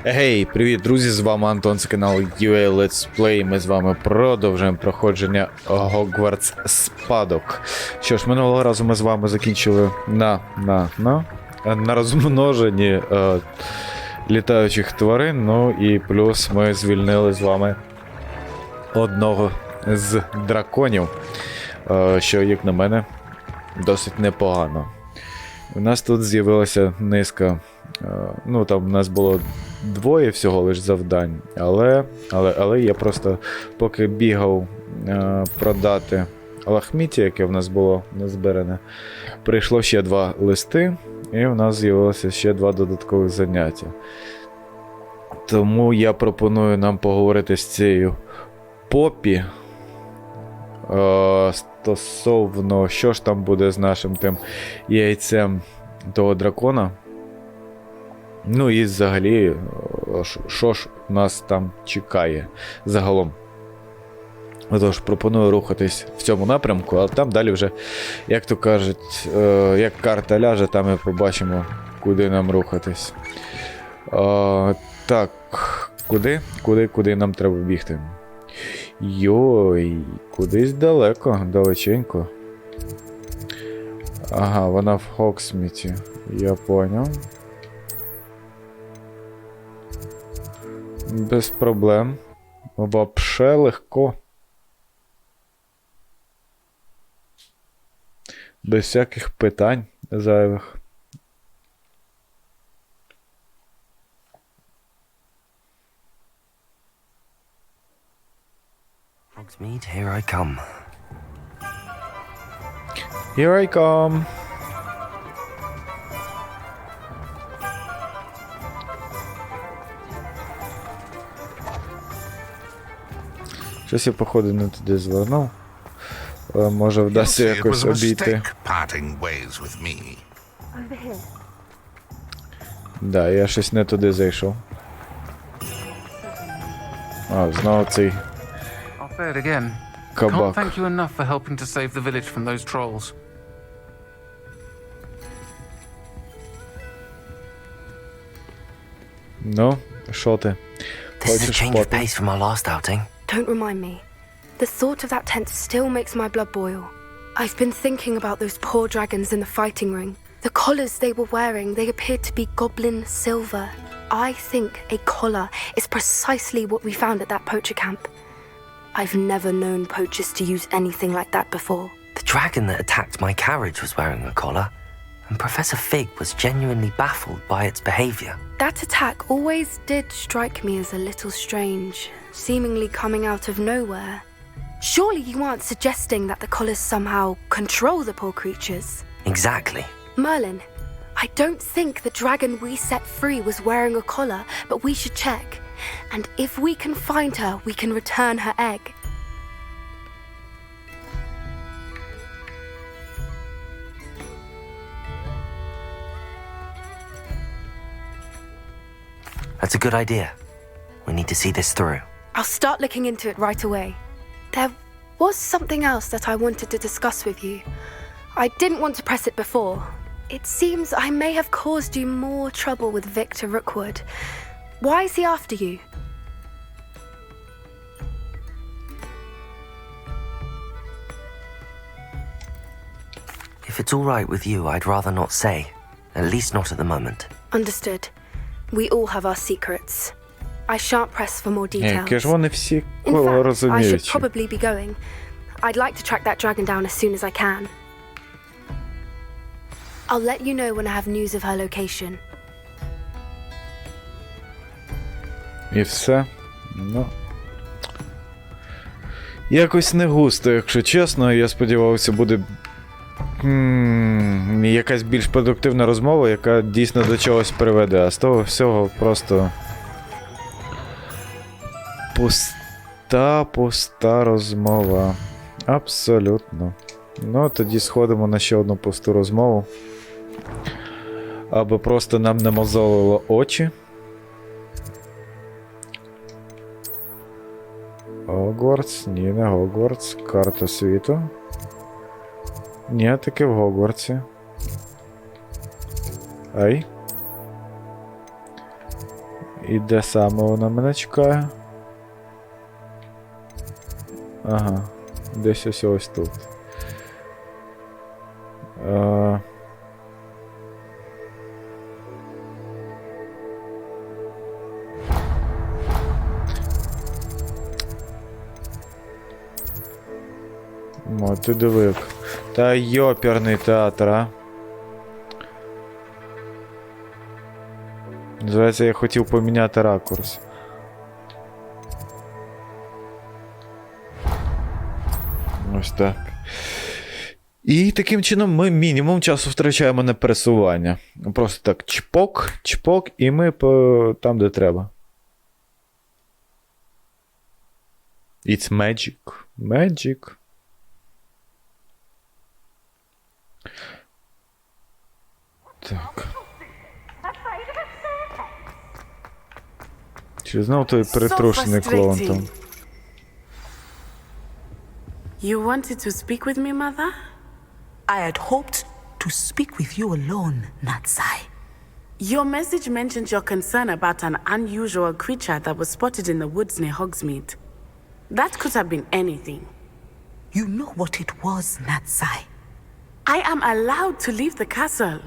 Гей, привіт, друзі! З вами Антон, це канал UA Let's Play. Ми з вами продовжуємо проходження Hogwarts спадок. Що ж, минулого разу ми з вами закінчили на розмноженні літаючих тварин. Ну і плюс ми звільнили з вами одного з драконів, що, як на мене, досить непогано. У нас тут з'явилася низка. Ну, там у нас було двоє всього лиш завдань, але я просто поки бігав продати лахміття, яке в нас було назбиране, прийшло ще 2 листи, і в нас з'явилося ще 2 додаткових заняття. Тому я пропоную нам поговорити з цією Попі стосовно, що ж там буде з нашим тим яйцем того дракона. Ну і взагалі, що ж нас там чекає загалом. Отож, пропоную рухатись в цьому напрямку, а там далі вже, як то кажуть, як карта ляже, там і побачимо, куди нам рухатись. Так, куди нам треба бігти? Йой, кудись далеченько. Ага, вона в Хоксміті, я поняв. Без проблем. Вообще легко. Без всяких питань зайвих. Hogsmeade, here I come. Here I come. Щось я, походу, не туди звернув. Може вдасться якось обійти. Да, я щось не туди зайшов. А, знову цей кабак. Ну, що ти? This is a change of pace from our last outing. Don't remind me. The thought of that tent still makes my blood boil. I've been thinking about those poor dragons in the fighting ring. The collars they were wearing, they appeared to be goblin silver. I think a collar is precisely what we found at that poacher camp. I've never known poachers to use anything like that before. The dragon that attacked my carriage was wearing a collar, and Professor Fig was genuinely baffled by its behavior. That attack always did strike me as a little strange, seemingly coming out of nowhere. Surely you aren't suggesting that the collars somehow control the poor creatures? Exactly. Merlin, I don't think the dragon we set free was wearing a collar, but we should check. And if we can find her, we can return her egg. That's a good idea. We need to see this through. I'll start looking into it right away. There was something else that I wanted to discuss with you. I didn't want to press it before. It seems I may have caused you more trouble with Victor Rookwood. Why is he after you? If it's all right with you, I'd rather not say. At least not at the moment. Understood. We all have our secrets. I shan't press for more details. Які ж вони всі In fact, I should розуміють. probably be going. I'd like to track that dragon down as soon as I can. I'll let you know when I have news of her location. І все. Ну. Якось не густо, якщо чесно. Я сподівався, буде якась більш продуктивна розмова, яка дійсно до чогось приведе. А з того всього просто пуста розмова. Абсолютно. Ну, тоді сходимо на ще одну пусту розмову. Аби просто нам не мозолило очі. Хогвартс? Ні, не Хогвартс. Карта світу. Ні, таки в І де саме вона мене чекає? Ага. Десь ось тут. О, ти дивик. Та йоперний театр, а? Називається, я хотів поміняти ракурс. Ось так. І таким чином ми мінімум часу втрачаємо на пересування. Просто так чпок, чпок, і ми там, де треба. It's magic. Magic. Так. Чи знов той перетрушений клоун там? You wanted to speak with me, Mother? I had hoped to speak with you alone, Natsai. Your message mentioned your concern about an unusual creature that was spotted in the woods near Hogsmeade. That could have been anything. You know what it was, Natsai. I am allowed to leave the castle.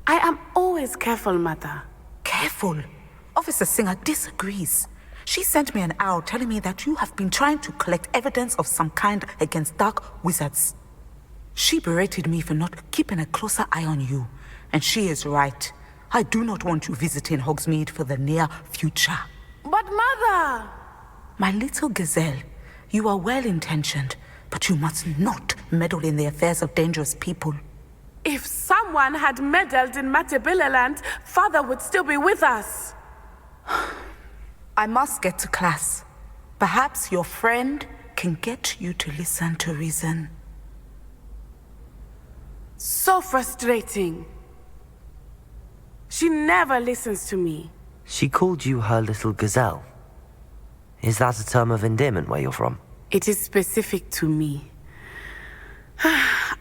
I am always careful, Mother. Careful. Officer Singer disagrees. She sent me an owl telling me that you have been trying to collect evidence of some kind against dark wizards. She berated me for not keeping a closer eye on you. And she is right. I do not want you visiting Hogsmeade for the near future. But Mother! My little gazelle, you are well-intentioned, but you must not meddle in the affairs of dangerous people. If someone had meddled in Matabeleland, Father would still be with us. I must get to class. Perhaps your friend can get you to listen to reason. So frustrating. She never listens to me. She called you her little gazelle. Is that a term of endearment where you're from? It is specific to me.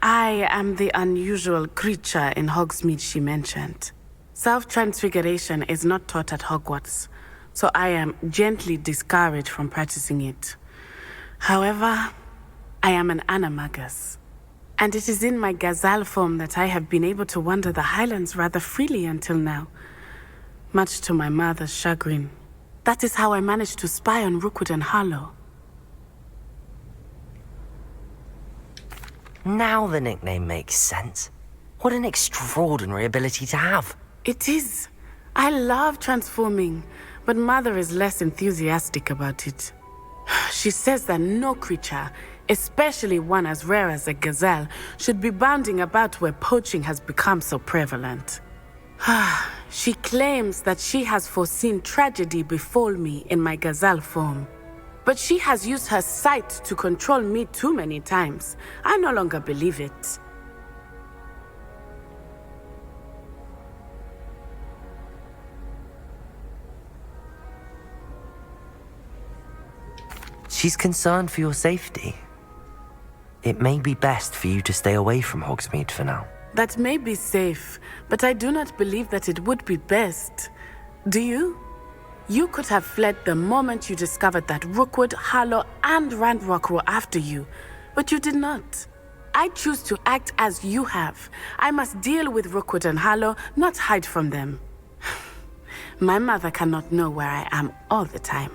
I am the unusual creature in Hogsmeade she mentioned. Self-transfiguration is not taught at Hogwarts, so I am gently discouraged from practicing it. However, I am an animagus, and it is in my gazelle form that I have been able to wander the Highlands rather freely until now, much to my mother's chagrin. That is how I managed to spy on Rookwood and Harlow. Now the nickname makes sense. What an extraordinary ability to have. It is. I love transforming, but Mother is less enthusiastic about it. She says that no creature, especially one as rare as a gazelle, should be bounding about where poaching has become so prevalent. She claims that she has foreseen tragedy befall me in my gazelle form. But she has used her sight to control me too many times. I no longer believe it. She's concerned for your safety. It may be best for you to stay away from Hogsmeade for now. That may be safe, but I do not believe that it would be best. Do you? You could have fled the moment you discovered that Rookwood, Harlow, and Ranrock were after you, but you did not. I choose to act as you have. I must deal with Rookwood and Harlow, not hide from them. My mother cannot know where I am all the time.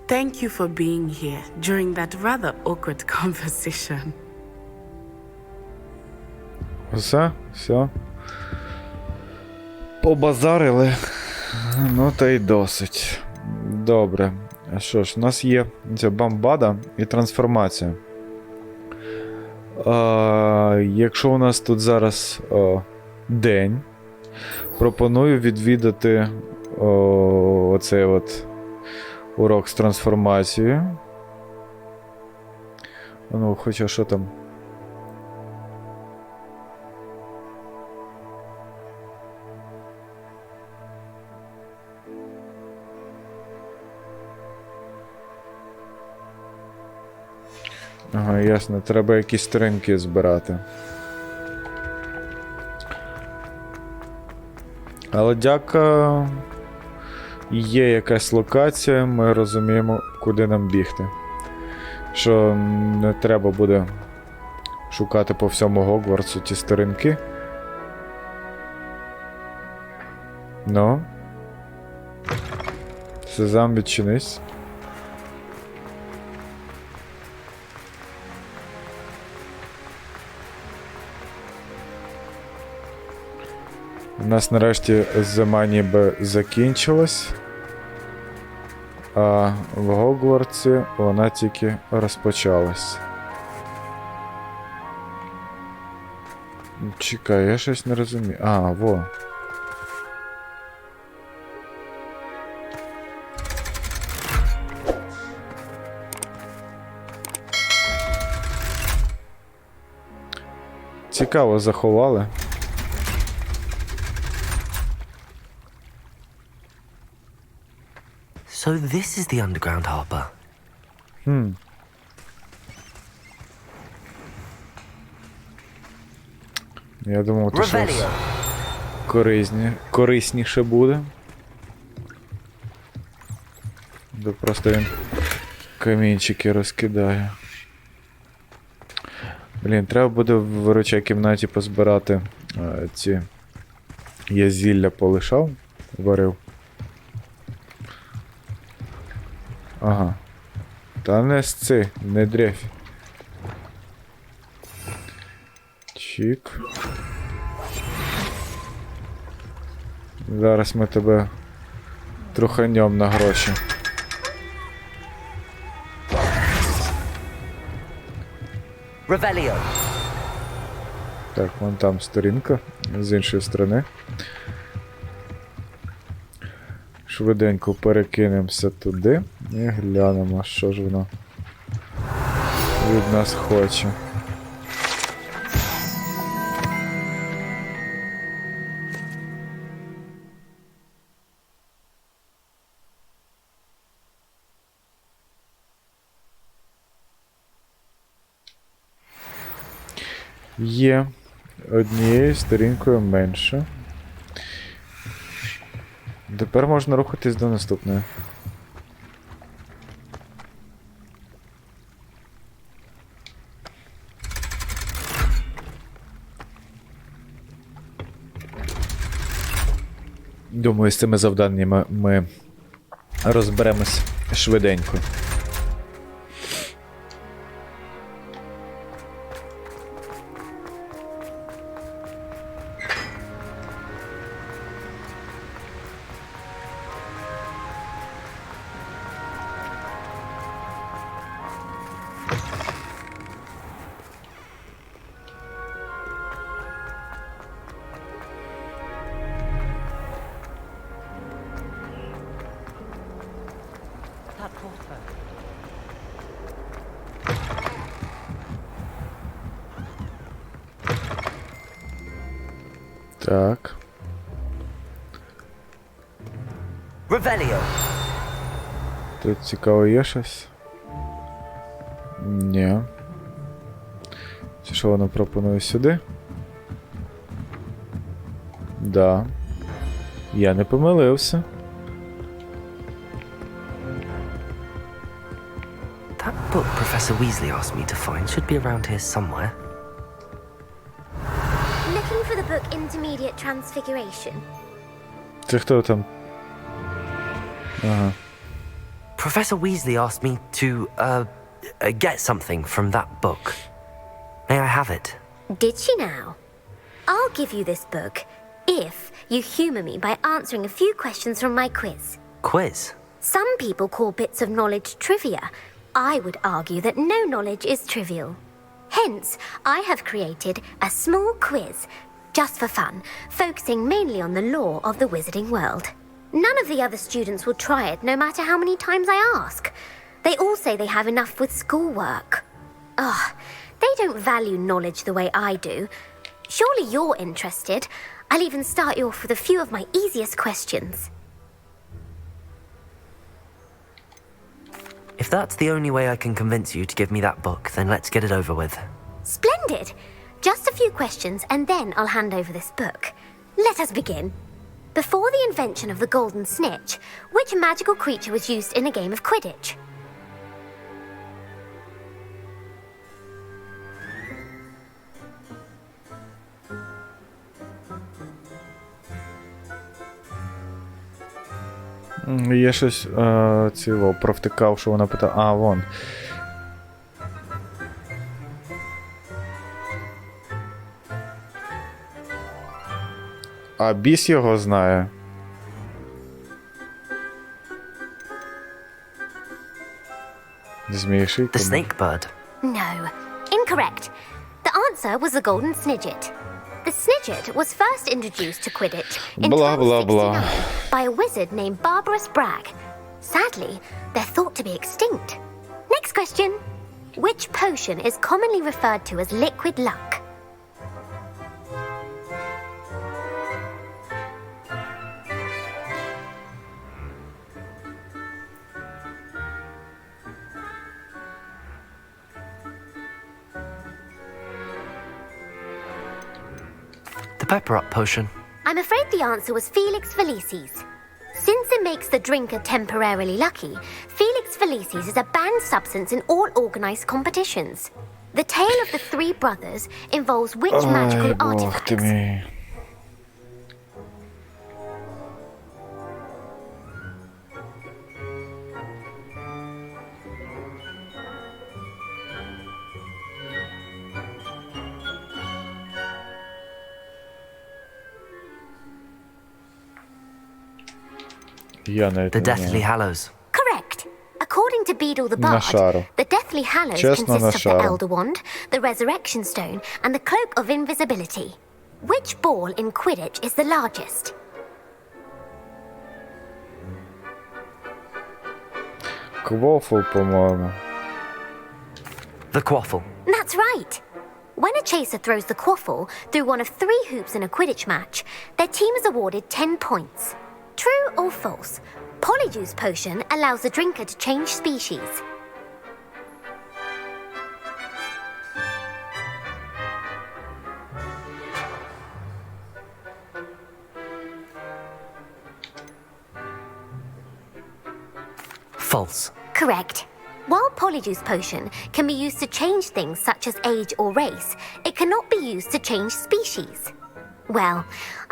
Thank you for being here during that rather awkward conversation. Все. Побазарили. Ну, та й досить. Добре. А що ж, у нас є ця бамбада і трансформація. Якщо у нас тут зараз день, пропоную відвідати оцей от урок з трансформацією. Ну, хоча що там? Ага, ясно, треба якісь сторінки збирати. Але дяка, є якась локація, ми розуміємо, куди нам бігти. Що не треба буде шукати по всьому Гогвартсу ті сторінки. Ну. Сезам, відчинись. У нас нарешті зима ніби закінчилась, а в Гогвартсі вона тільки розпочалась. Чекай, я щось не розумію. А, во. Цікаво, заховали. So this is the underground harbor. Я думав, то щось корисніше буде. Да просто він камінчики розкидає. Блін, треба буде в виручай кімнаті позбирати ці... Я зілля полишав, варив. Ага. Та не сци, не дрейфь. Чик. Зараз ми тебе труханем на гроші. Revelio. Так, вон там сторінка з іншої сторони. Швиденько перекинемося туди і глянемо, що ж воно від нас хоче. Є однією сторінкою менше. Тепер можна рухатись до наступної. Думаю, з цими завданнями ми розберемось швиденько. Так. Revelio. Тут цікаво є щось? Ні. Це що воно пропонує сюди? Да. Я не помилився. That book Professor Weasley asked me to find should be around here somewhere. Looking for the book Intermediate Transfiguration. Це хто там? Ага. Professor Weasley asked me to, get something from that book. May I have it? Did she now? I'll give you this book if you humor me by answering a few questions from my quiz. Quiz? Some people call bits of knowledge trivia. I would argue that no knowledge is trivial. Hence, I have created a small quiz, just for fun, focusing mainly on the lore of the wizarding world. None of the other students will try it, no matter how many times I ask. They all say they have enough with schoolwork. Ugh, they don't value knowledge the way I do. Surely you're interested. I'll even start you off with a few of my easiest questions. If that's the only way I can convince you to give me that book, then let's get it over with. Splendid! Just a few questions and then I'll hand over this book. Let us begin. Before the invention of the golden snitch, which magical creature was used in a game of Quidditch? Є щось ціло, провтикав, що вона питає. А, вон. А біс його знає. Змійший. The snake bird. No, incorrect. The answer was the golden snidget. The snidget was first introduced to Quidditch in Blah, blah, 1269 blah. by a wizard named Barbarous Bragg. Sadly, they're thought to be extinct. Next question. Which potion is commonly referred to as liquid luck? The pepper up potion. I'm afraid the answer was Felix Felicis. Since it makes the drinker temporarily lucky, Felix Felicis is a banned substance in all organized competitions. The tale of the three brothers involves which magical Ай, бог ти artifacts? мій. Я навіть The не Deathly знаю. Hallows. Correct. According to Beedle the Bard, шару. the Deathly Hallows Чесно, на consists of the шару. Elder Wand, the Resurrection Stone, and the Cloak of Invisibility. Which ball in Quidditch is the largest? Квофл, по-моєму. The quaffle. That's right. When a chaser throws the quaffle through one of 3 hoops in a Quidditch match, their team is awarded 10 points. True or false? Polyjuice potion allows the drinker to change species. False. Correct. While Polyjuice potion can be used to change things such as age or race, it cannot be used to change species. Well,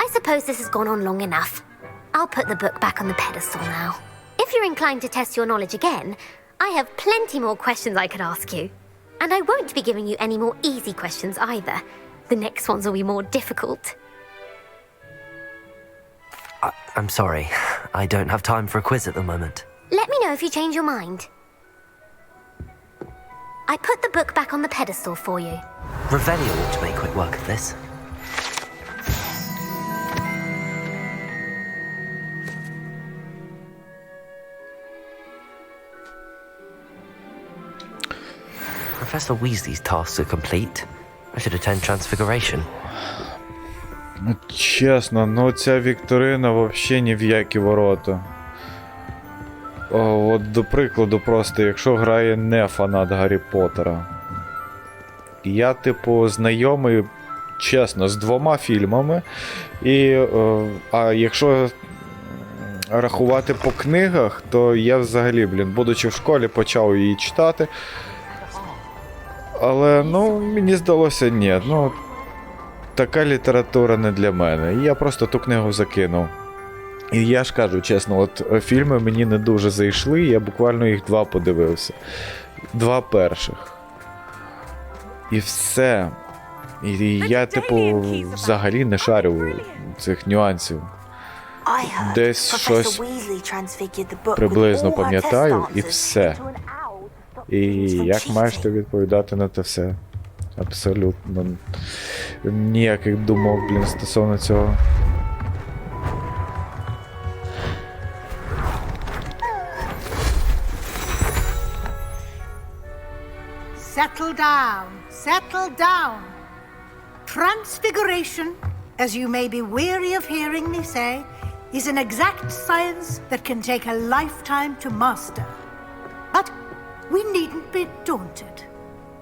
I suppose this has gone on long enough. I'll put the book back on the pedestal now. If you're inclined to test your knowledge again, I have plenty more questions I could ask you. And I won't be giving you any more easy questions either. The next ones will be more difficult. I'm sorry. I don't have time for a quiz at the moment. Let me know if you change your mind. I put the book back on the pedestal for you. Revelio ought to make quick work of this. Professor Weasley's tasks are complete. I should attend Transfiguration. Чесно, ну ця вікторина взагалі ні в які ворота. От до прикладу, просто, якщо грає не фанат Гаррі Поттера. Я, типу, знайомий, чесно, з 2 фільмами. А якщо рахувати по книгах, то я взагалі, будучи в школі, почав її читати. Але, ну, мені здалося, ні, ну, така література не для мене. Я просто ту книгу закинув. І я ж кажу, чесно, от фільми мені не дуже зайшли, я буквально їх 2 подивився. 2 перших. І все. І я, типу, взагалі не шарю цих нюансів. Десь щось приблизно пам'ятаю, і все. І як маєш ти відповідати на те все? Абсолютно. Ніяких думок, стосовно цього. Settle down, settle down. Transfiguration, as you may be weary of hearing me say, is an exact science that can take a lifetime to master. But we needn't be daunted.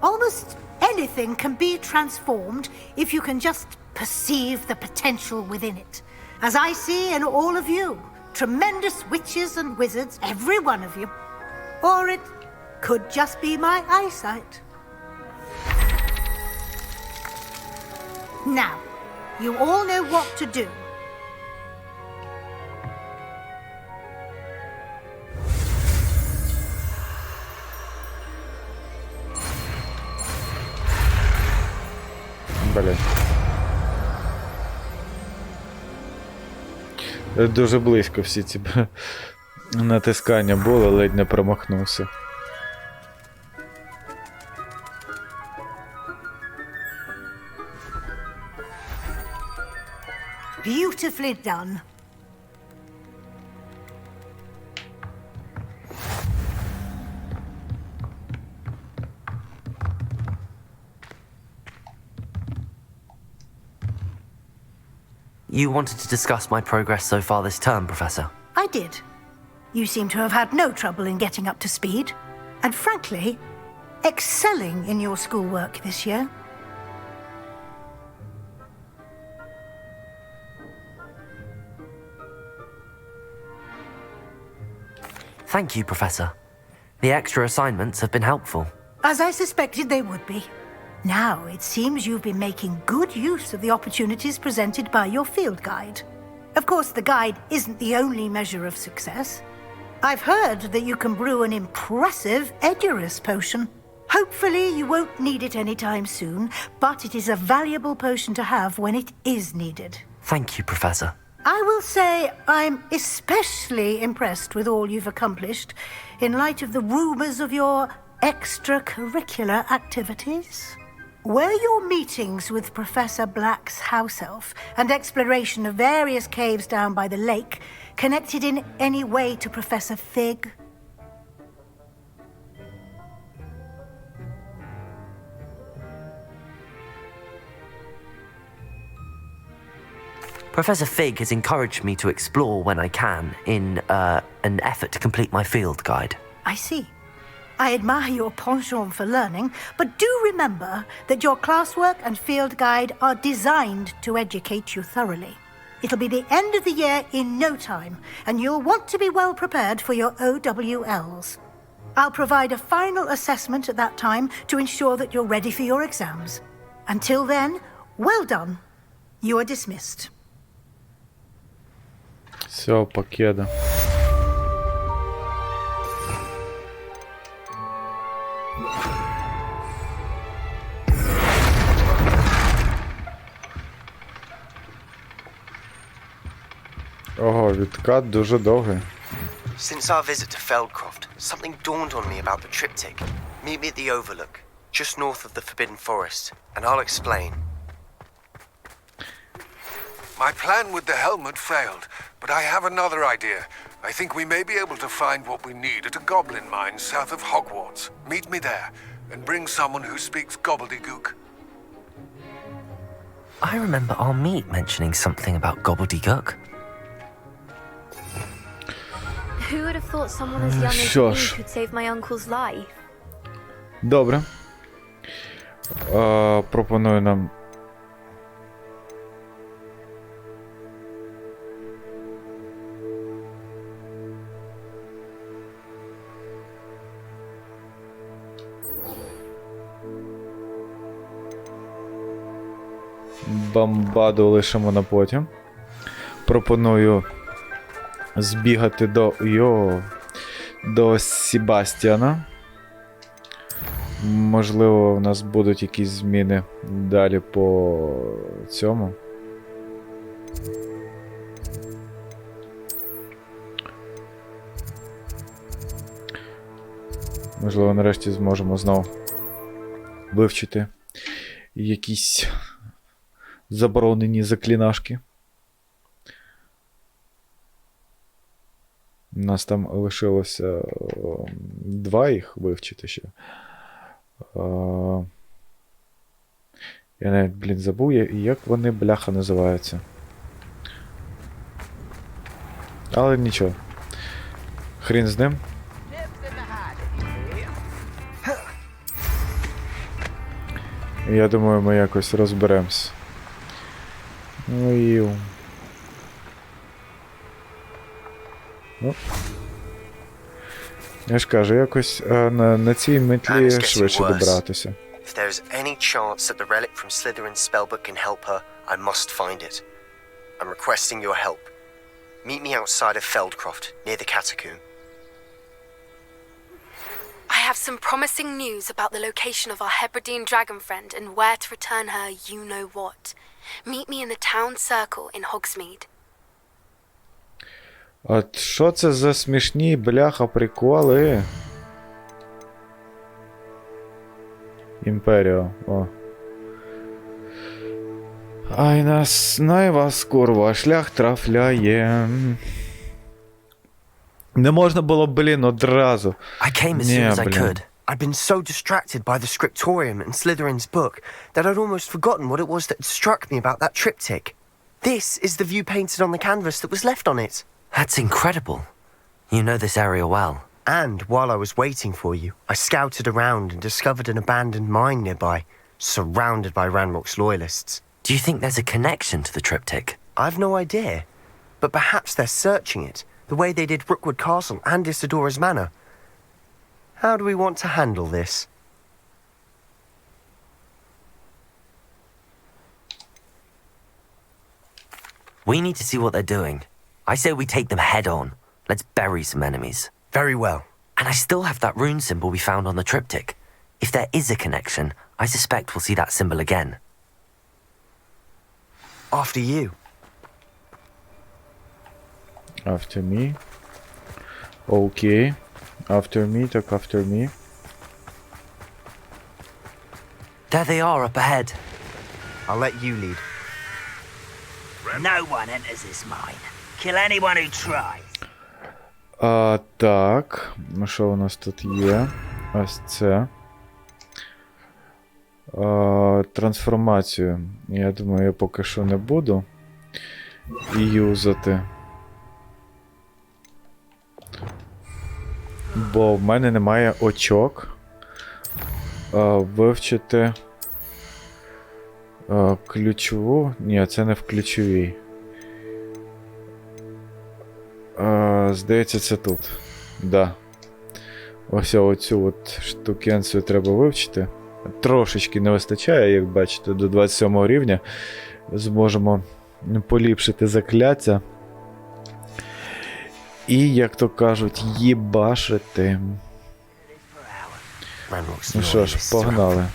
Almost anything can be transformed if you can just perceive the potential within it. as I see in all of you. Tremendous witches and wizards, every one of you. Or it could just be my eyesight. Now, you all know what to do. Блін. Дуже близько всі ці натискання були, ледь не промахнувся. Beautifully done. You wanted to discuss my progress so far this term, Professor? I did. You seem to have had no trouble in getting up to speed, and frankly, excelling in your schoolwork this year. Thank you, Professor. The extra assignments have been helpful. As I suspected they would be. Now, it seems you've been making good use of the opportunities presented by your field guide. Of course, the guide isn't the only measure of success. I've heard that you can brew an impressive Edurus potion. Hopefully, you won't need it anytime soon, but it is a valuable potion to have when it is needed. Thank you, Professor. I will say I'm especially impressed with all you've accomplished in light of the rumors of your extracurricular activities. Were your meetings with Professor Black's house elf and exploration of various caves down by the lake connected in any way to Professor Fig? Professor Fig has encouraged me to explore when I can in an effort to complete my field guide. I see. I admire your penchant for learning, but do remember that your classwork and field guide are designed to educate you thoroughly. It'll be the end of the year in no time, and you'll want to be well prepared for your OWLs. I'll provide a final assessment at that time to ensure that you're ready for your exams. Until then, well done. You are dismissed. Все, покеда. Ого, відкат дуже довгий. Since our visit to Feldcroft, something dawned on me about the triptych. Meet me at the Overlook, just north of the Forbidden Forest, and I'll explain. My plan with the helmet failed, but I have another idea. I think we may be able to find what we need at a goblin mine south of Hogwarts. Meet me there, and bring someone who speaks gobbledygook. I remember our meet mentioning something about gobbledygook. Who would have thought someone as young as Що me ж. could save my uncle's life? Добре. Пропоную нам. Бамбаду лишимо на потім. Пропоную збігати до Себастьяна. Можливо, в нас будуть якісь зміни далі по цьому. Можливо, нарешті зможемо знову вивчити якісь заборонені заклинашки. У нас там лишилося 2 їх вивчити ще. Я навіть, забув, як вони, бляха, називаються. Але нічого. Хрін з ним. Я думаю, ми якось розберемось. Ну і... Ну. Я ж кажу, якось на цій метлі швидше добратися. If there is any chance that the relic from Slytherin's spellbook can help her, I must find it. I'm requesting your help. Meet me outside of Feldcroft, near the catacomb. I have some promising news about the location of our Hebridean dragon friend and where to return her you-know-what. Meet me in the town circle in Hogsmeade. От що це за смішні бляха приколи? Імперіо, о. Ай нас найвас курва, шлях трафляє. Не можна було, блін, одразу. I came as soon as I could. I'd been so distracted by the scriptorium and Slytherin's book that I'd almost forgotten what it was that had struck me about that triptych. This is the view painted on the canvas that was left on it. That's incredible. You know this area well. And while I was waiting for you, I scouted around and discovered an abandoned mine nearby, surrounded by Ranrock's loyalists. Do you think there's a connection to the triptych? I've no idea, but perhaps they're searching it, the way they did Rookwood Castle and Isidora's Manor. How do we want to handle this? We need to see what they're doing. I say we take them head on. Let's bury some enemies. Very well. And I still have that rune symbol we found on the triptych. If there is a connection, I suspect we'll see that symbol again. After you. After me. Okay. After me, так after me. There they are up ahead. I'll let you lead. No one enters this mine. Kill anyone who tries. Так. Що у нас тут є? Ось це. Трансформацію. Я думаю, я поки що не буду юзати. Бо в мене немає очок. Вивчити ключову. Ні, це не в ключовій. Здається, це тут. Да. Ось оцю от штукенцію треба вивчити. Трошечки не вистачає, як бачите, до 27 рівня. Зможемо поліпшити закляття. І, як то кажуть, їбашити. Ну що ж, погнали.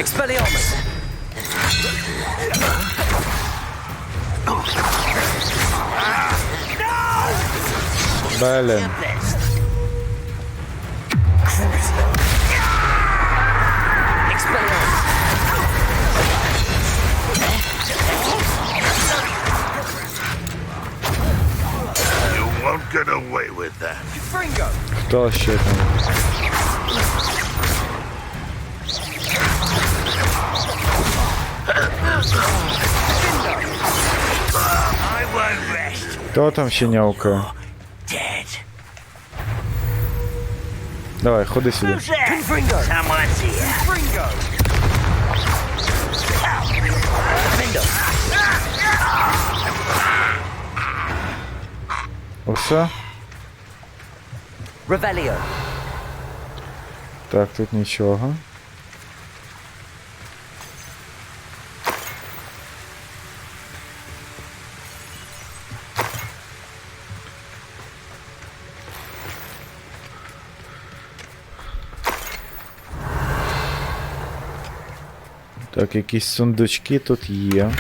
Expelliarmus! Блін. You won't get away with that. Хто ще там? Хто там ще нявкає? Давай, ходи сюди. Усе? Revelio. Так, тут нічого. Так, якісь сундучки тут є.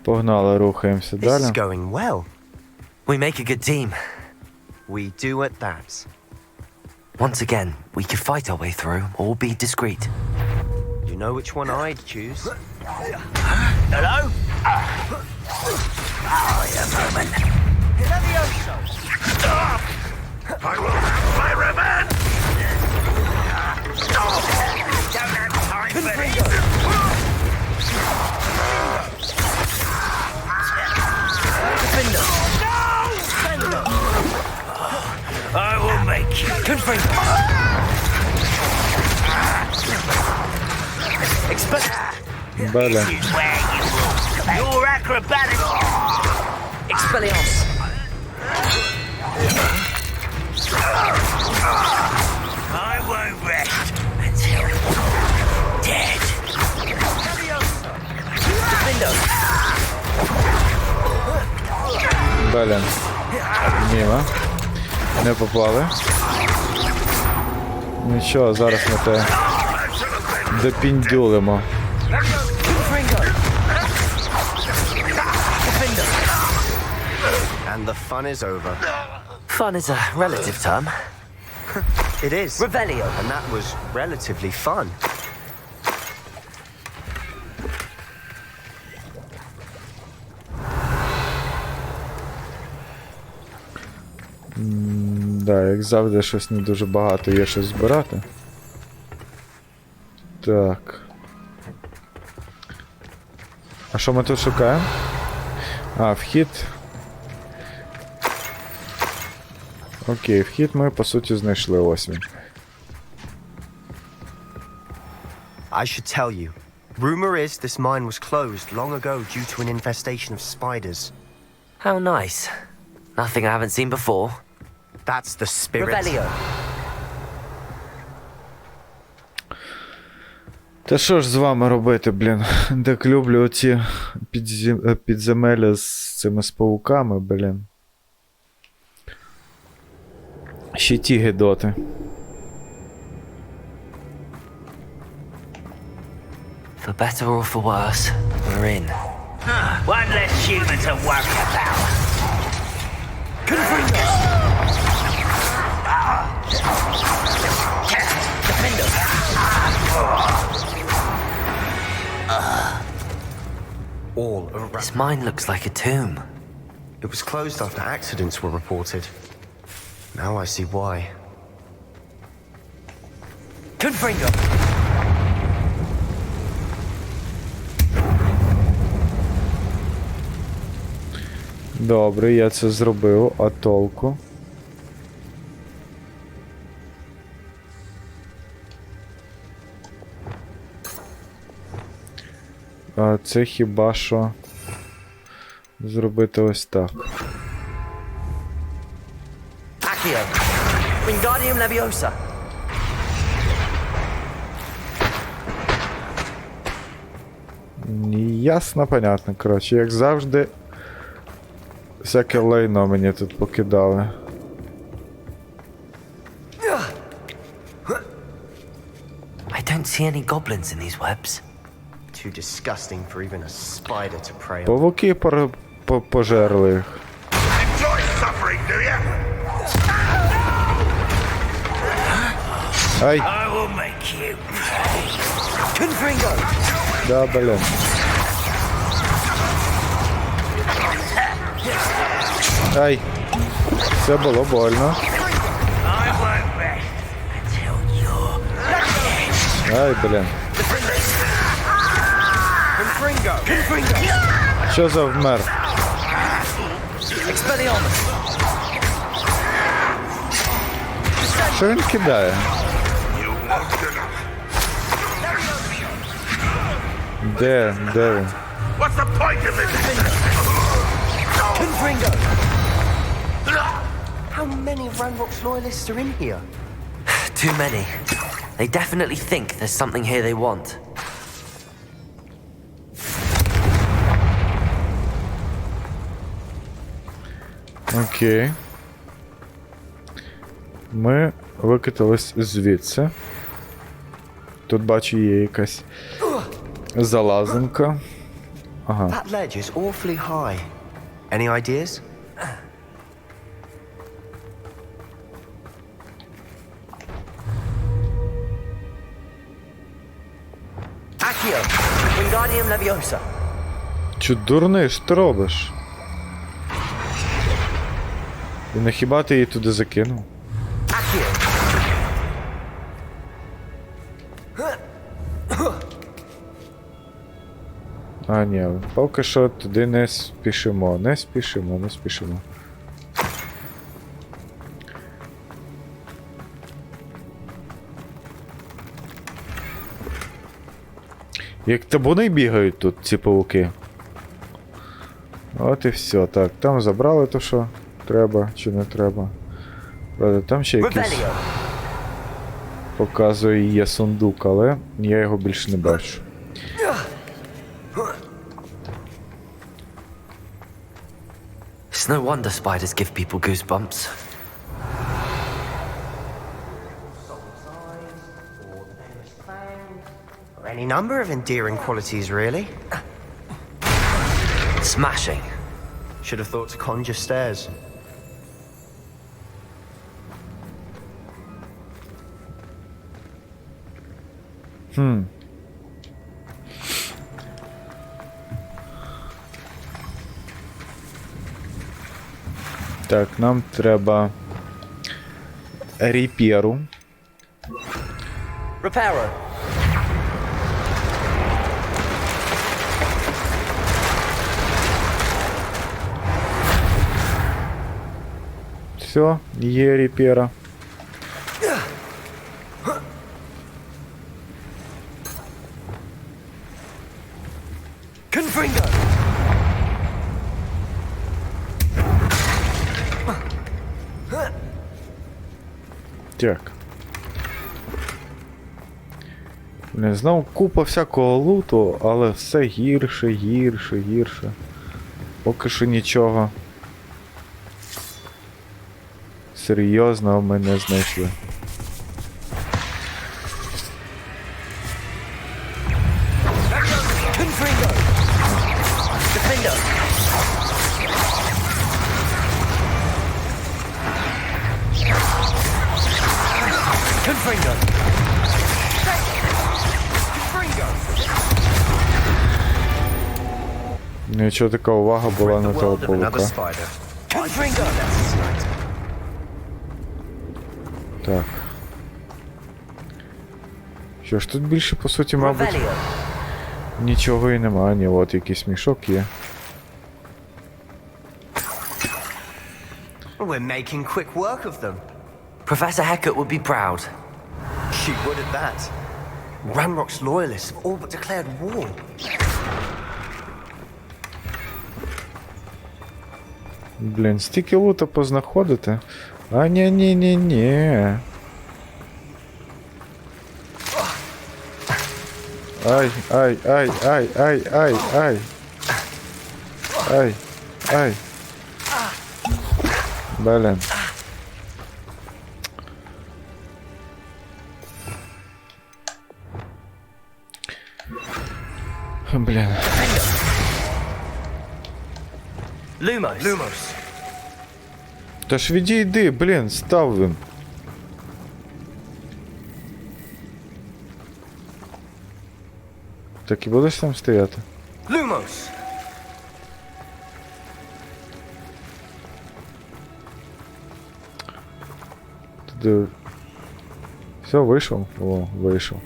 Погнали, рухаємося This is далі. going well. We make a good team. We do at that. Once again, we could fight our way through or be discreet. You know which one I'd choose? Hello? I will have my revenge! Бля. Your acrobatics. Expelliarmus. I won't rest until you're dead. Блін. Мімо. Не попали. Нічого, зараз ми те допіндюлимо. And the fun is over. Fun is a relative term. It is. Revelio. And that was relatively fun. Да, як завжди, щось не дуже багато є щось збирати. Так. А що ми тут шукаємо? А, вхід. Окей, вхід ми, по суті, знайшли. Ось він. I should tell you. Rumor is this mine was closed long ago due to an infestation of spiders. How nice. Nothing I haven't seen before. That's the spirit. Revelio. Та що ж з вами робити, блін? Так люблю оці підземелля з цими пауками, блін. Ще ті гидоти. For better or for worse, we're in. One less human to worry about. All around. This mine looks like a tomb. It was closed after accidents were reported. Now I see why. Confringo. Добре, я це зробив, а толку? А це хіба що зробити ось так. Accio. Wingardium Leviosa. Ясно, понятно, коротше, як завжди, всяке лайно мені тут покидали. I don't see any goblins in these webs. Too disgusting for even a spider to prey on. Павуки пожерли їх. Enjoy suffering, do you? Ай, I will make you pay. Confringo. да, блін. Ай, це було больно. I won't rest until you're Ай, блін. Що за вмер? Expelliarmus. Що він кидає? Де він? What's the point of it? Confringo. How many Ranrock's loyalists are in here? Too many. They definitely think there's something here they want. Окей. Ми викотились звідси. Тут бачу є якась залазинка. Ага. That ledge is awfully high. Any ideas? Accio. Wingardium Leviosa. Чу дурний, що ти робиш? І не хіба ти її туди закинув? Accio. А, ні, поки що туди не спішимо. Не спішимо. Як табуни бігають тут, ці пауки. От і все. Так, там забрали то, що треба чи не треба. Правда, там ще якийсь... Показує, є сундук, але я його більше не бачу. It's no wonder spiders give people goosebumps. Any number of endearing qualities, really. Smashing. Should have thought to conjure stairs. Так, нам треба репіру. Reparo. Все, є репіра. Confringo. Так. Не знав, купа всякого луту, але все гірше, гірше, гірше. Поки що нічого серйозного ми не знайшли. Confringo. Defender. Confringo. Нічого, така увага була на того паука. Confringo. Так. Що ж, тут більше, по суті, мабуть, нічого і немає. Ні, от якийсь мішок є. We're making quick work of them. Professor Hecat would be proud. She would at that. Ranrock's loyalists have all but declared war. Блін, стільки лута познаходити. А ні. Ай. Блін. Блін. Lumos. Та ж відійди, блін, став він. Так і будеш там стояти? Lumos. Туди... Все, вийшов? О, вийшов.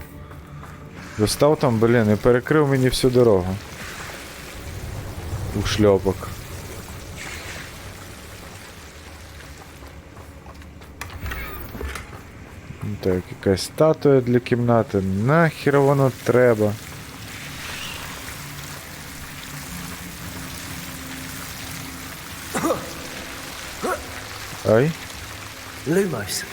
Достав там, блін, і перекрив мені всю дорогу. У шльопок. Так, якась статуя для кімнати. Нахер воно треба? Ай. Lumos.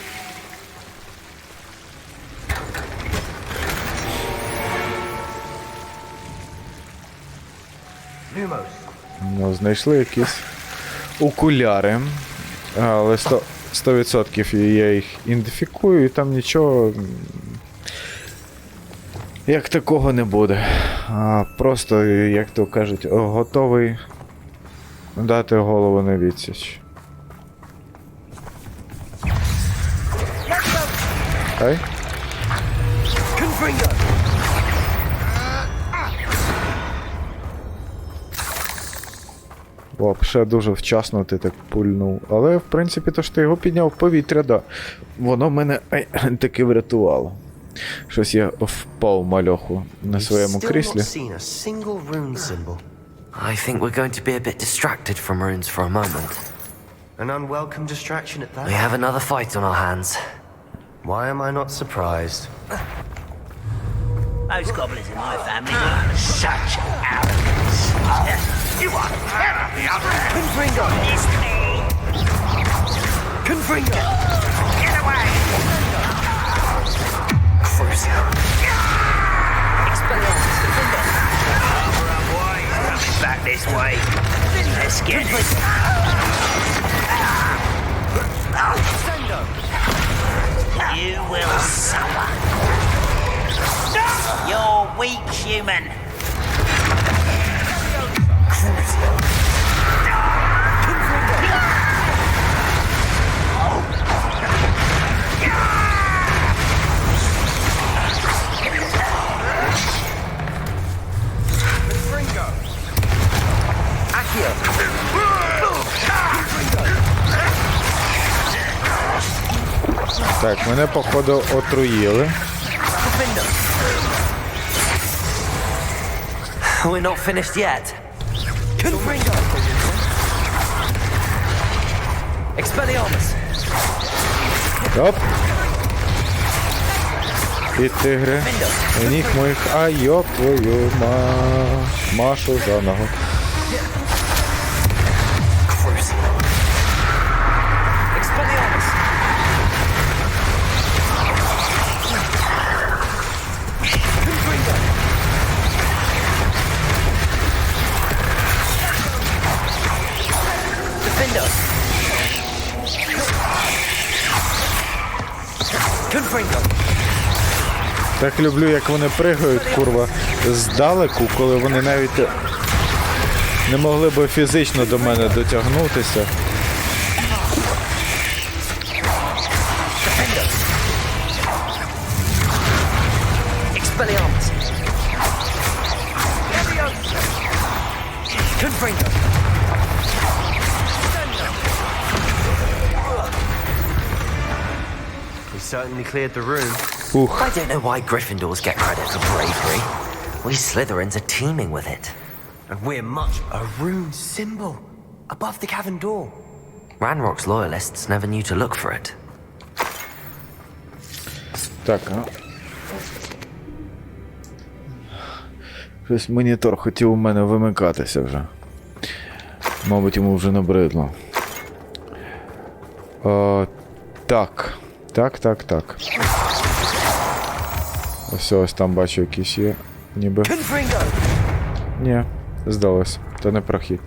Ну, знайшли якісь окуляри. Але 100% я їх ідентифікую і там нічого як такого не буде. Просто, як то кажуть, готовий дати голову на відсіч. Ай? О, ще дуже вчасно ти так пульнув. Але, в принципі, то ж ти його підняв в повітря, да. Воно мене таки врятувало. Щось я впав мальоху на своєму кріслі. I think we're going to be a bit distracted from runes for a moment. An unwelcome distraction at that. We have another fight on our hands. Why am I not surprised? Most goblins in my family were such arrogance. You are terribly unfair. Confringo! It's me. Confringo! Get away. Crucio! Expelliarmus, defender. Our boy is coming back this way. Let's get it. Sendo! You will suffer. You're weak, human. Confringo! Accio! Так, мене, походу, отруїли. Defender! We're not finished yet. Confringo! Expelliarmus. Оп. І тигри. У них моїх. А йоп твою Машу за ногу. Expelliarmus. Defender. Confringo. Так люблю, як вони пригають, курва, здалеку, коли вони навіть не могли би фізично до мене дотягнутися. Expelliarmus. Confringo. We certainly cleared the room. Ух. I don't know why Gryffindors get credit for bravery. We Slytherins are teeming with it. And we're much a rune symbol above the cavern door. Ranrock's loyalists never knew to look for it. Так, а. Щось монітор хотів у мене вимикатися вже. Мабуть, йому вже набридло. Так. Так. Ось там бачу якісь є. Ніби. Ні, здалось. Це не прохід.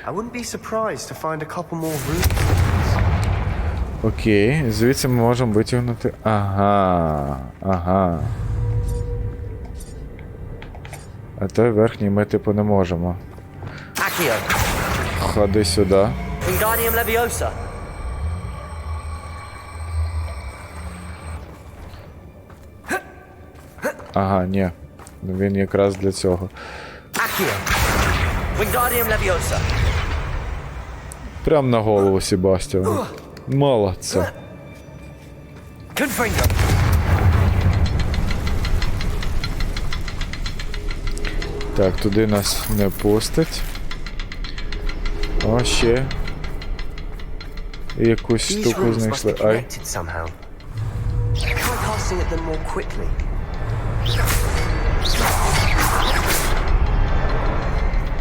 I wouldn't be surprised to find a couple more rooms. Окей, звідси ми можемо витягнути. Ага. А той верхній ми типу не можемо. Accio. Ходи сюди. Wingardium Leviosa. Ага, ні. Він якраз для цього. Accio. Wingardium Leviosa. Прям на голову Себастьяну. Молодця. Confringo. Так, туди нас не пустить. О, ще. Якусь These штуку rooms must be знайшли. Ай. connected somehow. Try casting at them more quickly.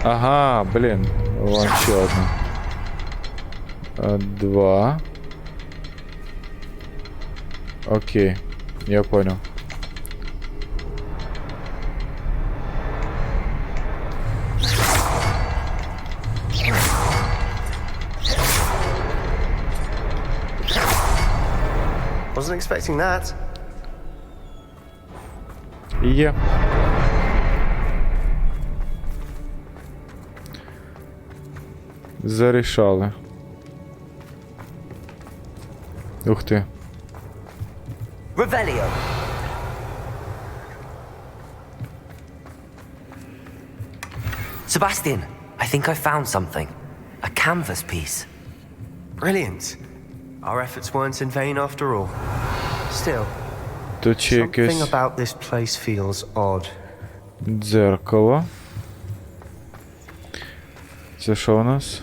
Ага, блін. Вон ще одна. 2. Окей. Я понял. Wasn't expecting that. Є. Зарішали. Ух ти. Revelio. Sebastian, I think I found something. A canvas piece. Brilliant. Our efforts weren't in vain after all. Still, Тут ще something якесь about this place feels odd. дзеркало. Це що у нас?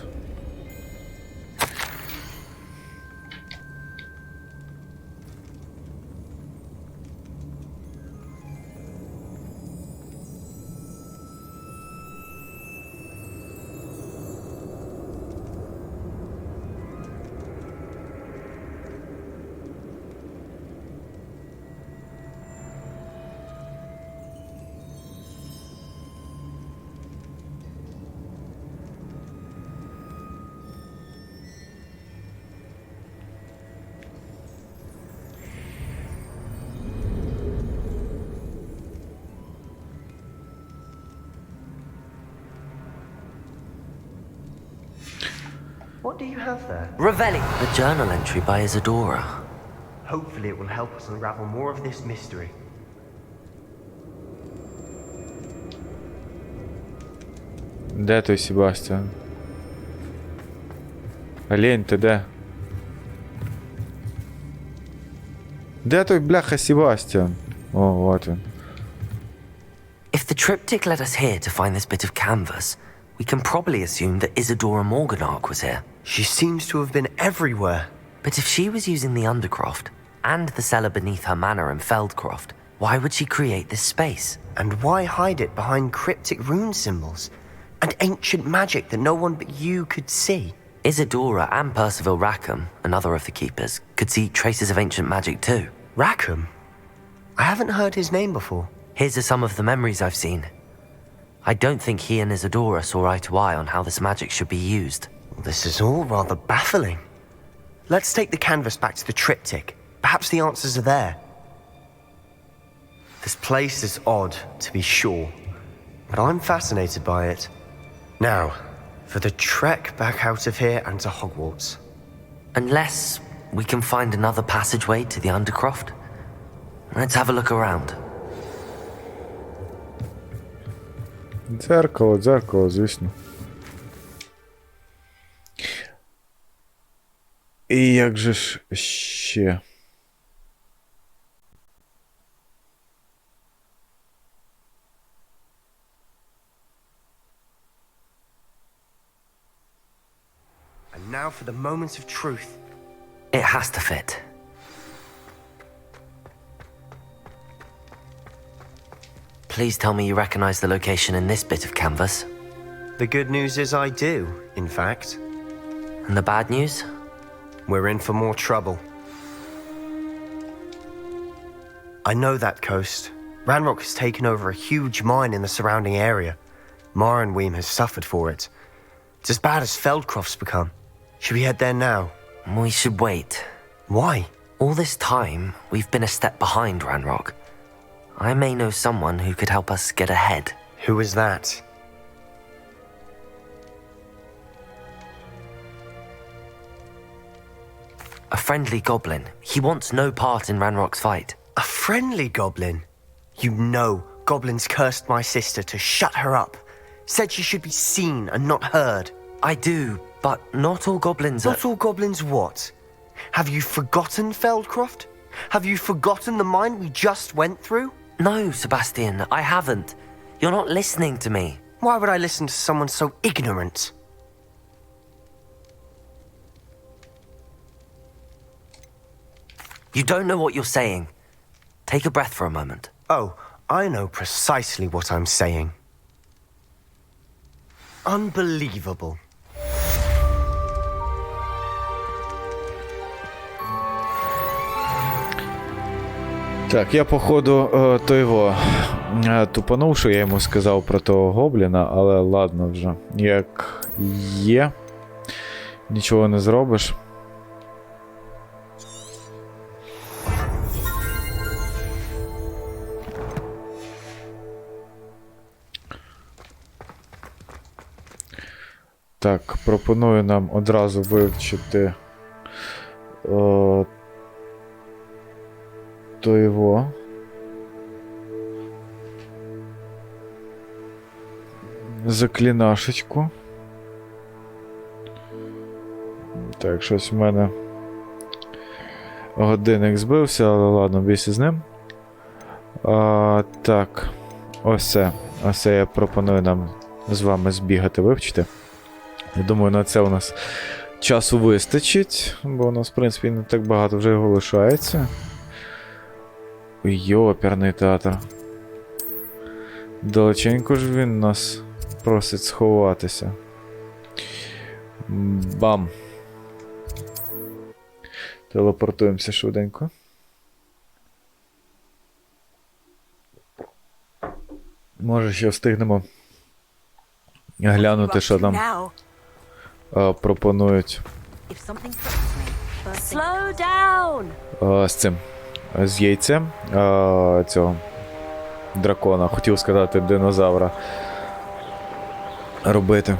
What do you have there? Revelli! A journal entry by Isadora. Hopefully it will help us unravel more of this mystery. Де той Себастьян? Олень, ти де? Де той бляха Себастьян? О, от він. If the triptych led us here to find this bit of canvas, we can probably assume that Isadora Morganach was here. She seems to have been everywhere. But if she was using the Undercroft, and the cellar beneath her manor in Feldcroft, why would she create this space? And why hide it behind cryptic rune symbols? And ancient magic that no one but you could see? Isadora and Percival Rackham, another of the keepers, could see traces of ancient magic too. Rackham? I haven't heard his name before. Here's some of the memories I've seen. I don't think he and Isadora saw eye to eye on how this magic should be used. This is all rather baffling. Let's take the canvas back to the triptych. Perhaps the answers are there. This place is odd, to be sure, but I'm fascinated by it. Now, for the trek back out of here and to Hogwarts. Unless we can find another passageway to the Undercroft. Let's have a look around. Дзеркало, дзеркало, звісно. І як же ж ще? And now for the moments of truth. It has to fit. Please tell me you recognize the location in this bit of canvas. The good news is I do, in fact. And the bad news? We're in for more trouble. I know that coast. Ranrock has taken over a huge mine in the surrounding area. Marenweem has suffered for it. It's as bad as Feldcroft's become. Should we head there now? We should wait. Why? All this time, we've been a step behind Ranrock. I may know someone who could help us get ahead. Who is that? A friendly goblin. He wants no part in Ranrock's fight. A friendly goblin? You know goblins cursed my sister to shut her up. Said she should be seen and not heard. I do, but not all goblins are... Not all goblins what? Have you forgotten Feldcroft? Have you forgotten the mine we just went through? No, Sebastian, I haven't. You're not listening to me. Why would I listen to someone so ignorant? You don't know what you're saying. Take a breath for a moment. Oh, I know precisely what I'm saying. Unbelievable. Так, я походу тупанув, що я йому сказав про того гобліна, але ладно вже. Як є, нічого не зробиш. Так, пропоную нам одразу вивчити то його. Заклинашечку. Так, щось в мене годинник збився, але ладно, бійся з ним. Так, ось це. Ось це я пропоную нам з вами збігати, вивчити. Я думаю, на це у нас часу вистачить, бо у нас, в принципі, не так багато вже його лишається. Ой, оперний театр. Далеченько ж він нас просить сховатися. Бам. Телепортуємося швиденько. Може, ще встигнемо глянути, що там пропонують. З цим. З яйцем цього дракона. Хотів сказати динозавра. Робити.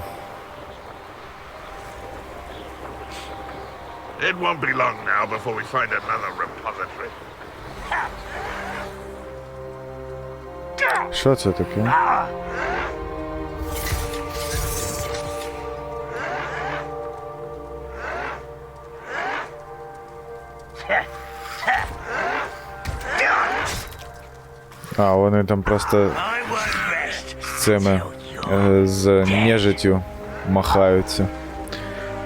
It won't be long now before we find another repository. Що це таке? А, вони там просто I won't rest. з цими, з нежиттю махаються.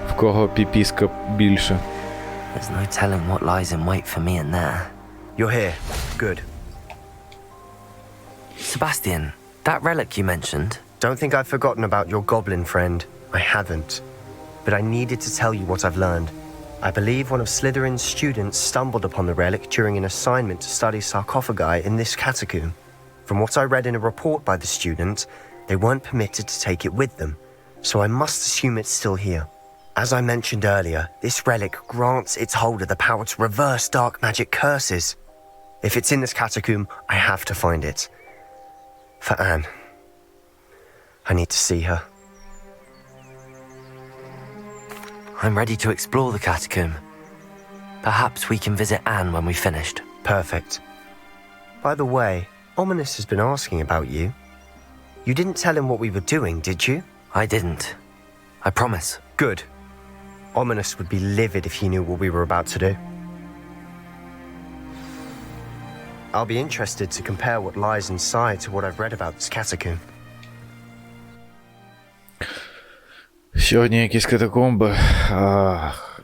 В кого піпіска більше. There's no telling what lies in wait for me in there. You're here. Good. Sebastian, that relic you mentioned, Don't think I've forgotten about your goblin friend. I haven't. But I needed to tell you what I've learned. I believe one of Slytherin's students stumbled upon the relic during an assignment to study sarcophagi in this catacomb. From what I read in a report by the student, they weren't permitted to take it with them, so I must assume it's still here. As I mentioned earlier, this relic grants its holder the power to reverse dark magic curses. If it's in this catacomb, I have to find it. For Anne. I need to see her. I'm ready to explore the catacomb. Perhaps we can visit Anne when we've finished. Perfect. By the way, Ominous has been asking about you. You didn't tell him what we were doing, did you? I didn't. I promise. Good. Ominous would be livid if he knew what we were about to do. I'll be interested to compare what lies inside to what I've read about this catacomb. Ще одні якісь катакомби. Ах.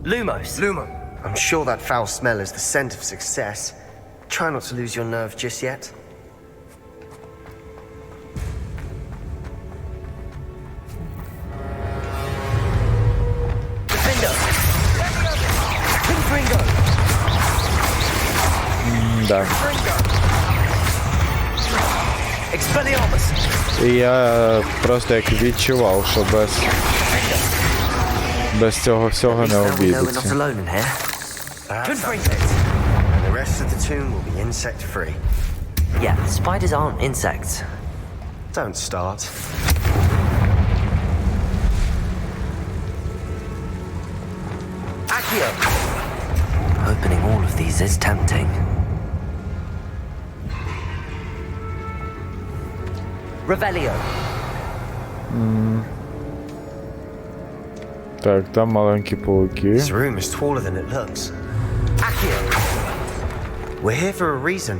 Lumos! Lumo, I'm sure that foul smell is the scent of success. Try not to lose your nerve just yet. Да. Expelliarmus! І я просто як відчував, що без цього всього не Now we know we're not обійдеться. alone in here. That's it. And the rest of the tomb will be insect-free. Yeah, spiders aren't insects. Don't start. Accio! Opening all of these is tempting. Revelio! Так, там маленькі пауки. This room is taller than it looks. Accio! We're here for a reason.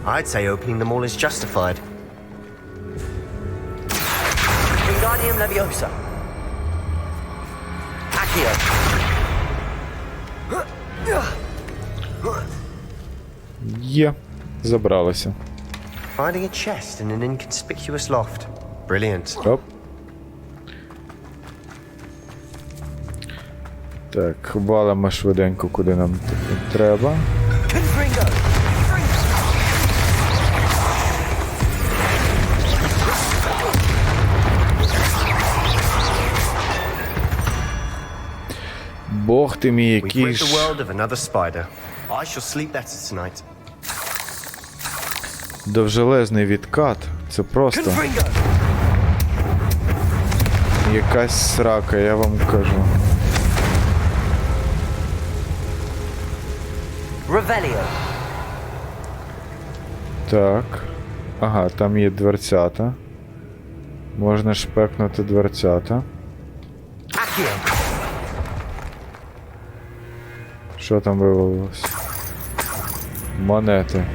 I'd say opening them all is justified. Wingardium Leviosa! Accio! Є. Забралися. Finding a chest in an inconspicuous loft. Brilliant. Оп. Так, валимо швиденько, куди нам тут треба. Confringo! Бог ти мій, We've який rid the ж... world of another spider. I shall sleep better tonight. Довжелезний відкат. Це просто Confringo! якась срака, я вам кажу. Revelio! Так. Ага, там є дверцята. Можна шпекнути дверцята. Accio! Що там вивалилось? Монети.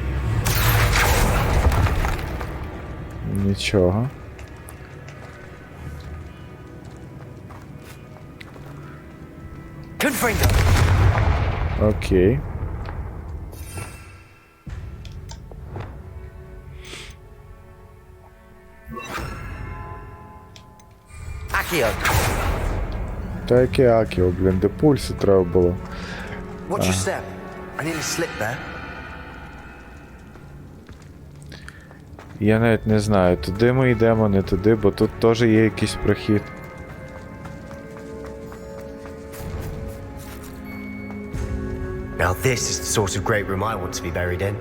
Нічого. Confringo! Окей. Accio! Та яке акіо, блін, де пульси треба було. Watch your step. I nearly slipped there. Я навіть не знаю, туди ми йдемо, не туди, бо тут теж є якийсь прохід. Now this is the sort of great room I want to be buried in.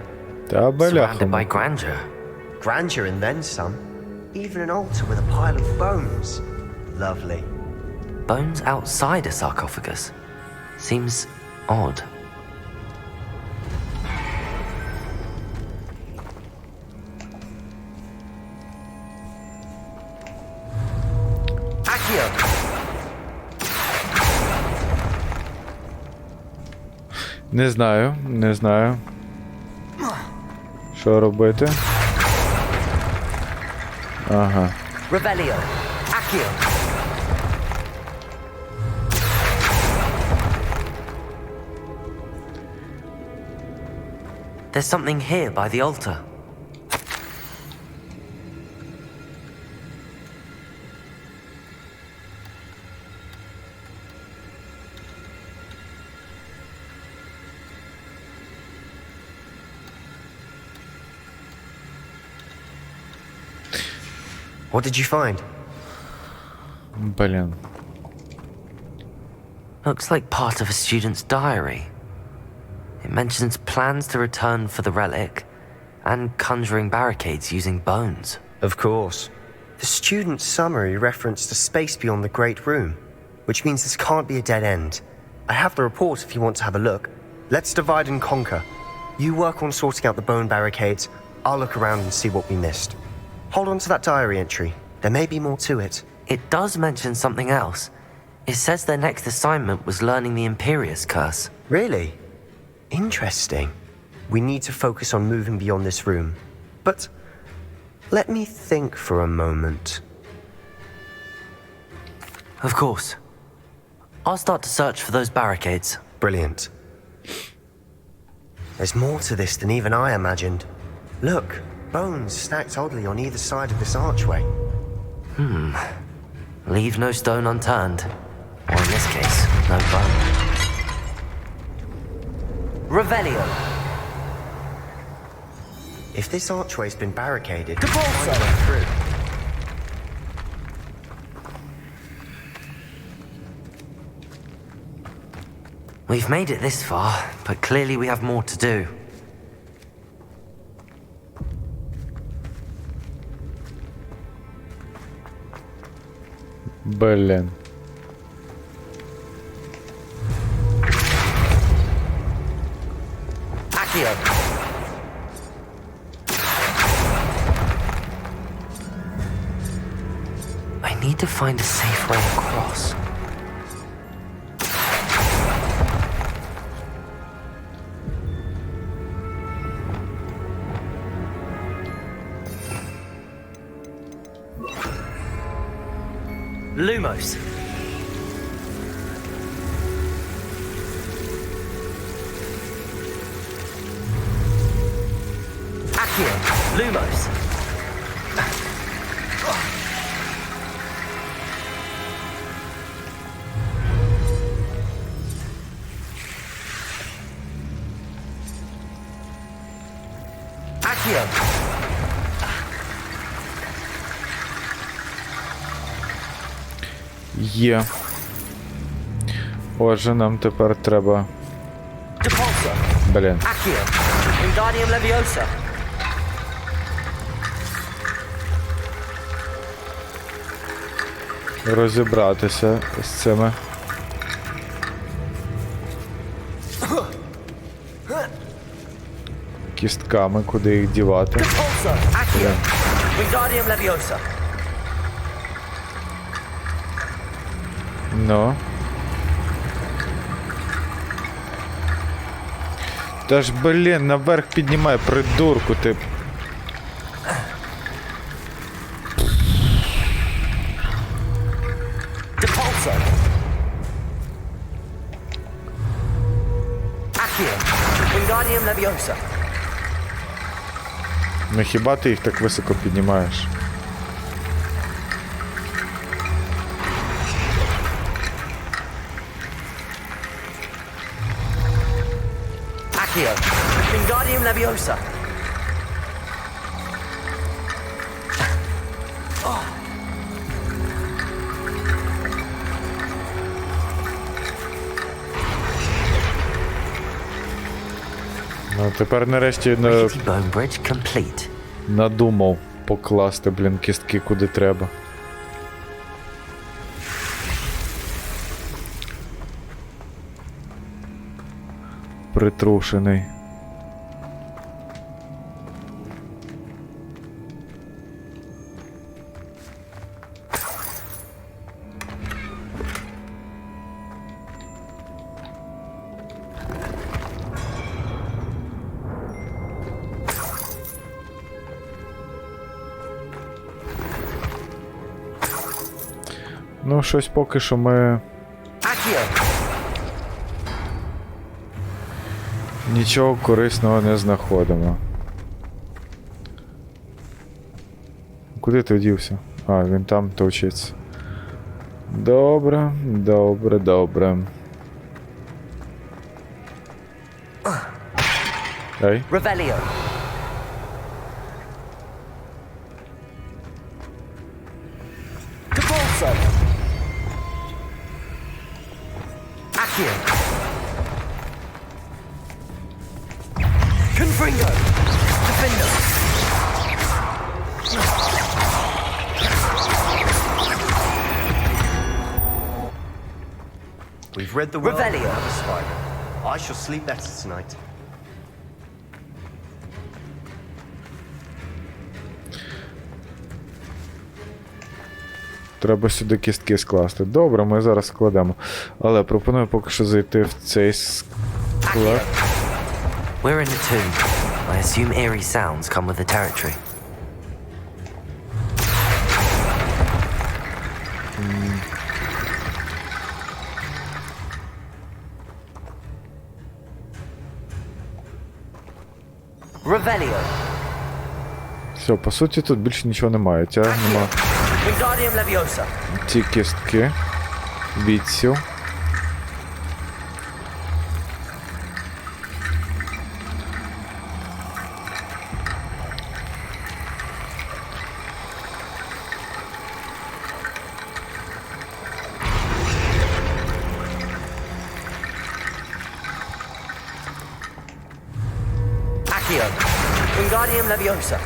Та бляха. Surrounded by grandeur. Grandeur and then some. Even an altar with a pile of bones. Lovely. Bones outside a sarcophagus. Seems odd. Accio! Не знаю, не знаю. Що робити? Ага. Revelio. Accio. There's something here by the altar. What did you find? Блін. Looks like part of a student's diary. It mentions plans to return for the relic and conjuring barricades using bones. Of course. The student's summary referenced a space beyond the Great Room, which means this can't be a dead end. I have the report if you want to have a look. Let's divide and conquer. You work on sorting out the bone barricades. I'll look around and see what we missed. Hold on to that diary entry. There may be more to it. It does mention something else. It says their next assignment was learning the Imperius Curse. Really? Interesting. We need to focus on moving beyond this room. But let me think for a moment. Of course. I'll start to search for those barricades. Brilliant. There's more to this than even I imagined. Look, bones stacked oddly on either side of this archway. Leave no stone unturned. Or in this case, no bone. Revelio. If this archway's been barricaded, Depulso. find a way through. We've made it this far, but clearly we have more to do. Блін. Accio. I need to find a safe way across. Lumos. Accio. Lumos. Accio. Є. Отже, нам тепер треба... Depulso. Блін. Accio. Wingardium Leviosa. Розібратися з цими. Кістками, куди їх дівати. Depulso. Accio. Wingardium Leviosa. Ну. Та ж, блін, наверх піднімай, придурку ти. Depulso. Accio. Wingardium Leviosa. Ну хіба ти їх так високо піднімаєш? Accio. Wingardium Leviosa. Ну тепер нарешті Rickety Bone Bridge complete. надумав покласти, блін, кістки куди треба. притрушений. Ну, щось поки що ми... Нічого корисного не знаходимо. Куди ти дівся? А, він там точиться. Добре, добре, добре. Ей. Revelio. Cabalso. Accio. Confringo. Defender. We've read the world. Revelio. I shall sleep better tonight. Треба сюди кістки скласти. Добре, ми зараз складемо. Але пропоную поки що зайти в цей склад. We're in a tomb. I assume eerie sounds come with the territory. Revelio. Все, по суті, тут більше нічого немає. Тягнемо Wingardium Leviosa. ці кістки. Бійцю. Accio. Wingardium Leviosa.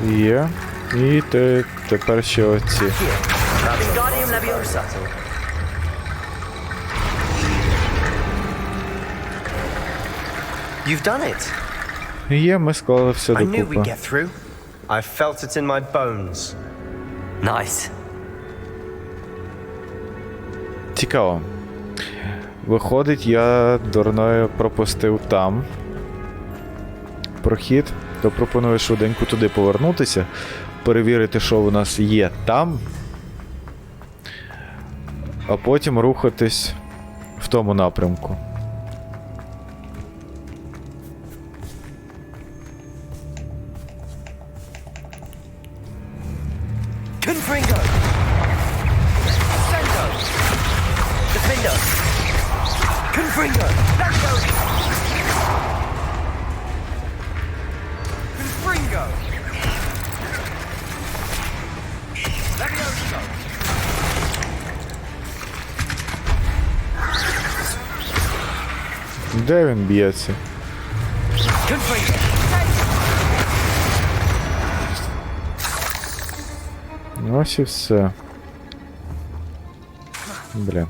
Є. І тепер ще оці. Wingardium Leviosa. You've done it. Є, ми склали все I knew we'd докупи. get through. I felt it in my bones. Nice. Цікаво. Виходить, я дурною пропустив там прохід, то пропоную швиденько туди повернутися, перевірити, що у нас є там, а потім рухатись в тому напрямку. Confringo. Sendo. Defender. Confringo. Let's go. Confringo. Levioso. Де він б'ється? Confringo. Ось і все. Блін.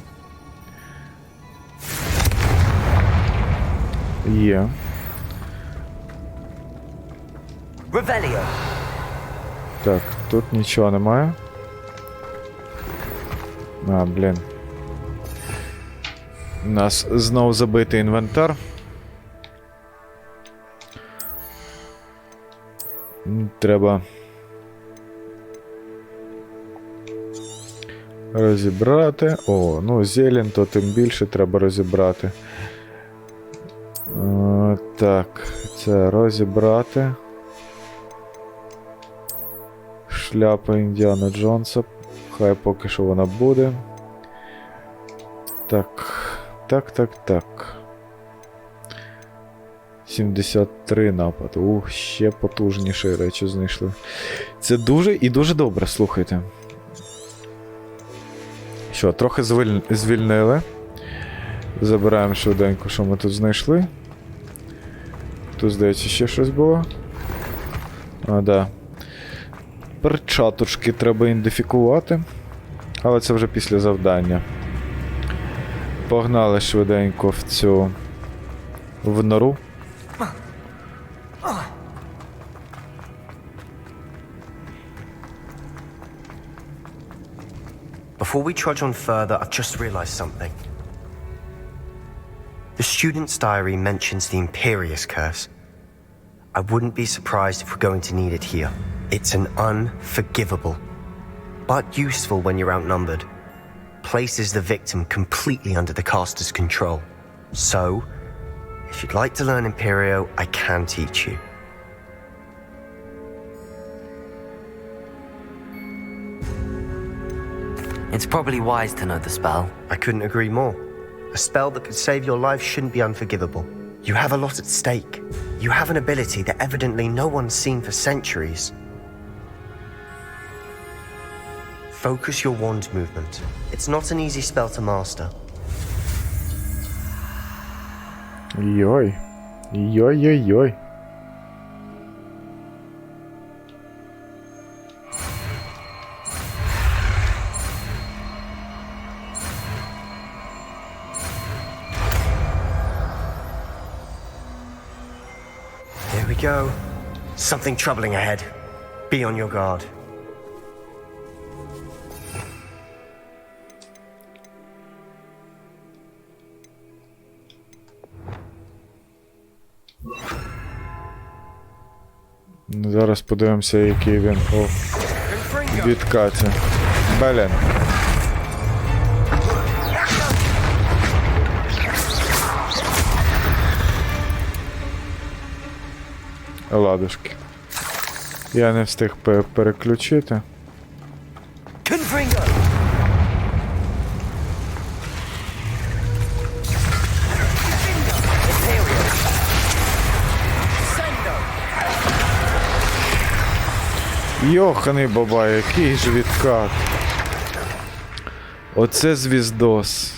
Є. Revelio. Так, тут нічого немає. А, блін. У нас знов забитий інвентар. Треба розібрати. О, ну зелень, то тим більше треба розібрати. Так, це розібрати. Шляпа Індіана Джонса. Хай поки що вона буде. Так. 73 напад. Ще потужніші речі знайшли. Це дуже і дуже добре, слухайте. Що, трохи звільнили. Забираємо швиденько, що ми тут знайшли. Тут, здається, ще щось було. А, да. Перчаточки треба ідентифікувати. Але це вже після завдання. Погнали швиденько в цю... в нору. Before we trudge on further, I've just realized something. The student's diary mentions the Imperious Curse. I wouldn't be surprised if we're going to need it here. It's an unforgivable, but useful when you're outnumbered. Places the victim completely under the caster's control. So, if you'd like to learn Imperio, I can teach you. It's probably wise to know the spell. I couldn't agree more. A spell that could save your life shouldn't be unforgivable. You have a lot at stake. You have an ability that evidently no one's seen for centuries. Focus your wand movement. It's not an easy spell to master. Йой. Йой-йой-йой. Here we go. Something troubling ahead. Be on your guard. Зараз подивимося, який він у відкаті. Блін. Ладушки. Я не встиг переключити. Йоханий баба, який ж відкат. Оце звіздос.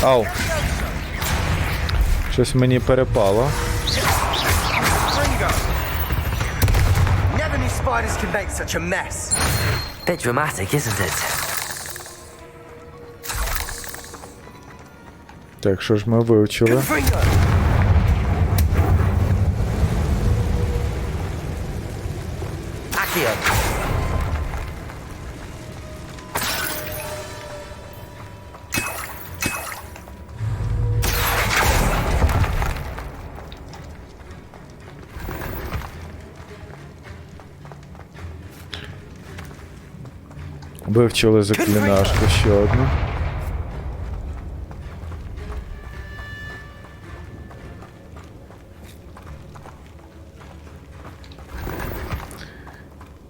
Ау. Щось мені перепало. Never knew spiders could make such a mess. Bit dramatic, isn't it? Так, що ж ми вивчили? Вивчили заклинашку ще одну.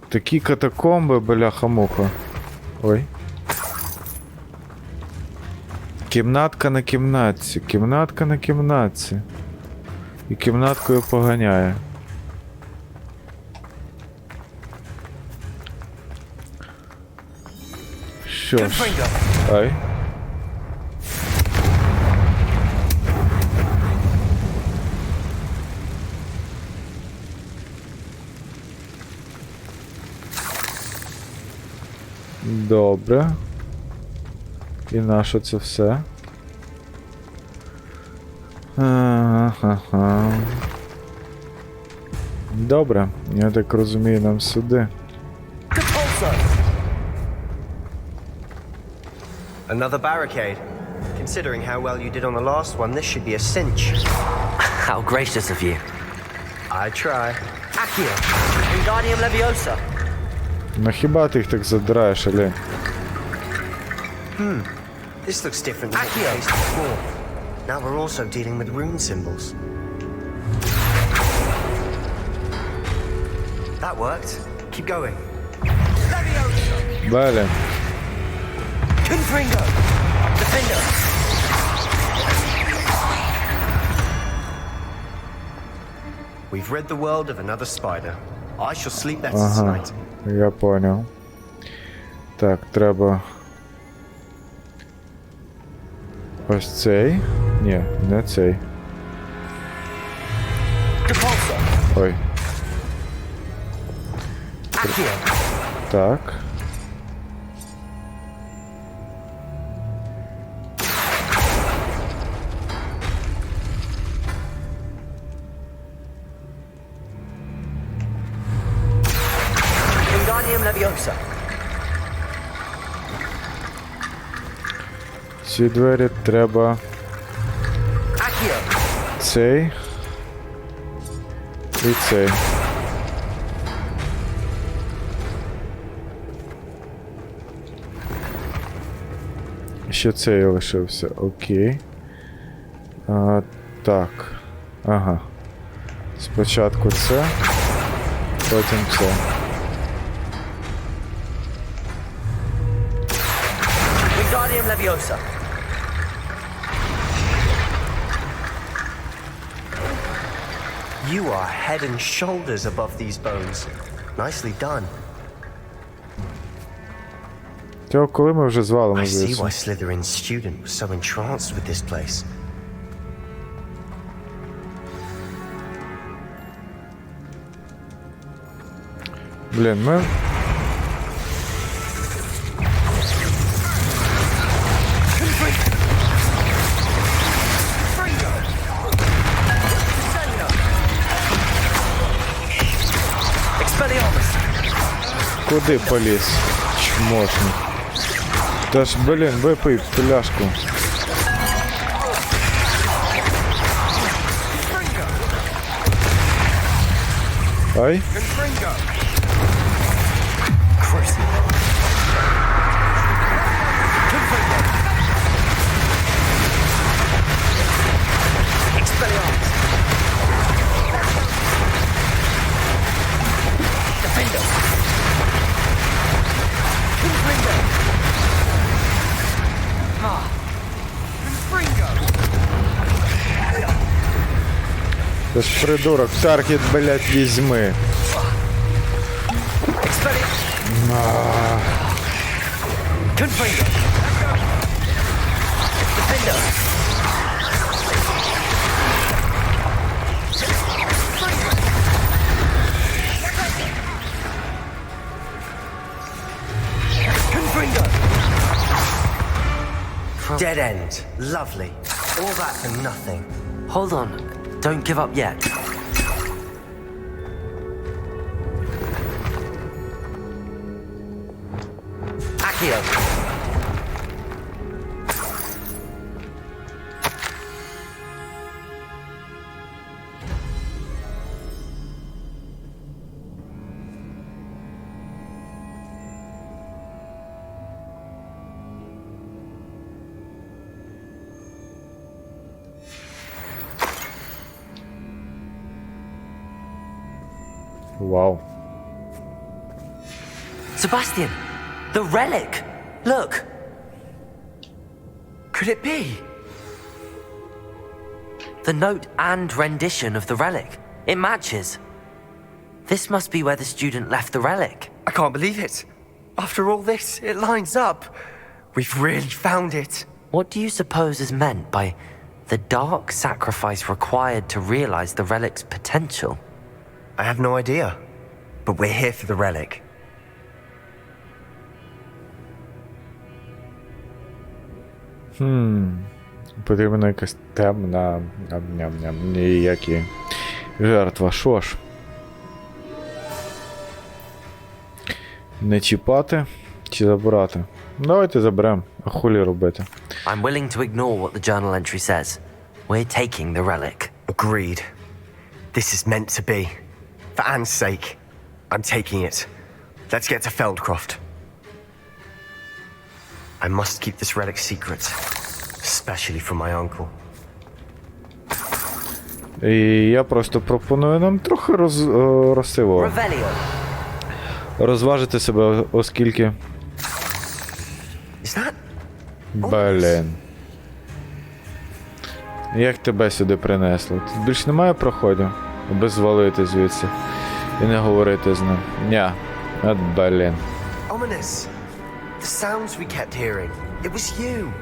Такі катакомби, бляха-муха. Ой. Кімнатка на кімнатці, кімнатка на кімнатці. І кімнаткою поганяє. Що ж? Ай. Добре. І наше це все? Ага. Добре, я так розумію, нам сюди. Another barricade. Considering how well you did on the last one, this should be a cinch. How gracious of you. I try. Accio, Wingardium Leviosa. Ну хіба ти їх так задираєш, Алі? This looks different than what we faced before. Now we're also dealing with rune symbols. That worked. Keep going. Далі. Confringo! Defender! We've rid the world of another spider. I shall sleep better tonight. Я поняв. Так, треба... Ось цей. Ні, не цей. Ой. Так. Ці двері треба... Цей. І цей. Ще цей лишився. Окей. Так. Ага. Спочатку це. Потім це. You are head and shoulders above these bones. Nicely done. Цього коли ми вже звалимо I see звідси? why Slytherin's student was so entranced with this place. Блін, ми... Куди поліз? Чмошник. Та ж, блін, випий пляшку. Ай. Це ж придурок, таргет, блять, візьми. Dead end. Lovely. All that for nothing. Hold on. Don't give up yet. Accio. Wow. Sebastian! The relic! Look! Could it be? The note and rendition of the relic. It matches. This must be where the student left the relic. I can't believe it. After all this, it lines up. We've really found it. What do you suppose is meant by the dark sacrifice required to realize the relic's potential? I have no idea. But we're here for the relic. Потрібна якась темна... Ніякі... Жертва. Що ж? Не чіпати чи забирати? Давайте заберемо. А хулі робити? I'm willing to ignore what the journal entry says. We're taking the relic. Agreed. This is meant to be. For Anne's sake, I'm taking it. Let's get to Feldcroft. I must keep this relic secret, especially from my uncle. І я просто пропоную нам трохи розсило розважити себе, оскільки... Блін. Як тебе сюди принесло? Тут більш немає проходів? Аби звалити звідси і не говорити з ним. Ня. От блін. Ominous. The sounds we kept hearing. It was you.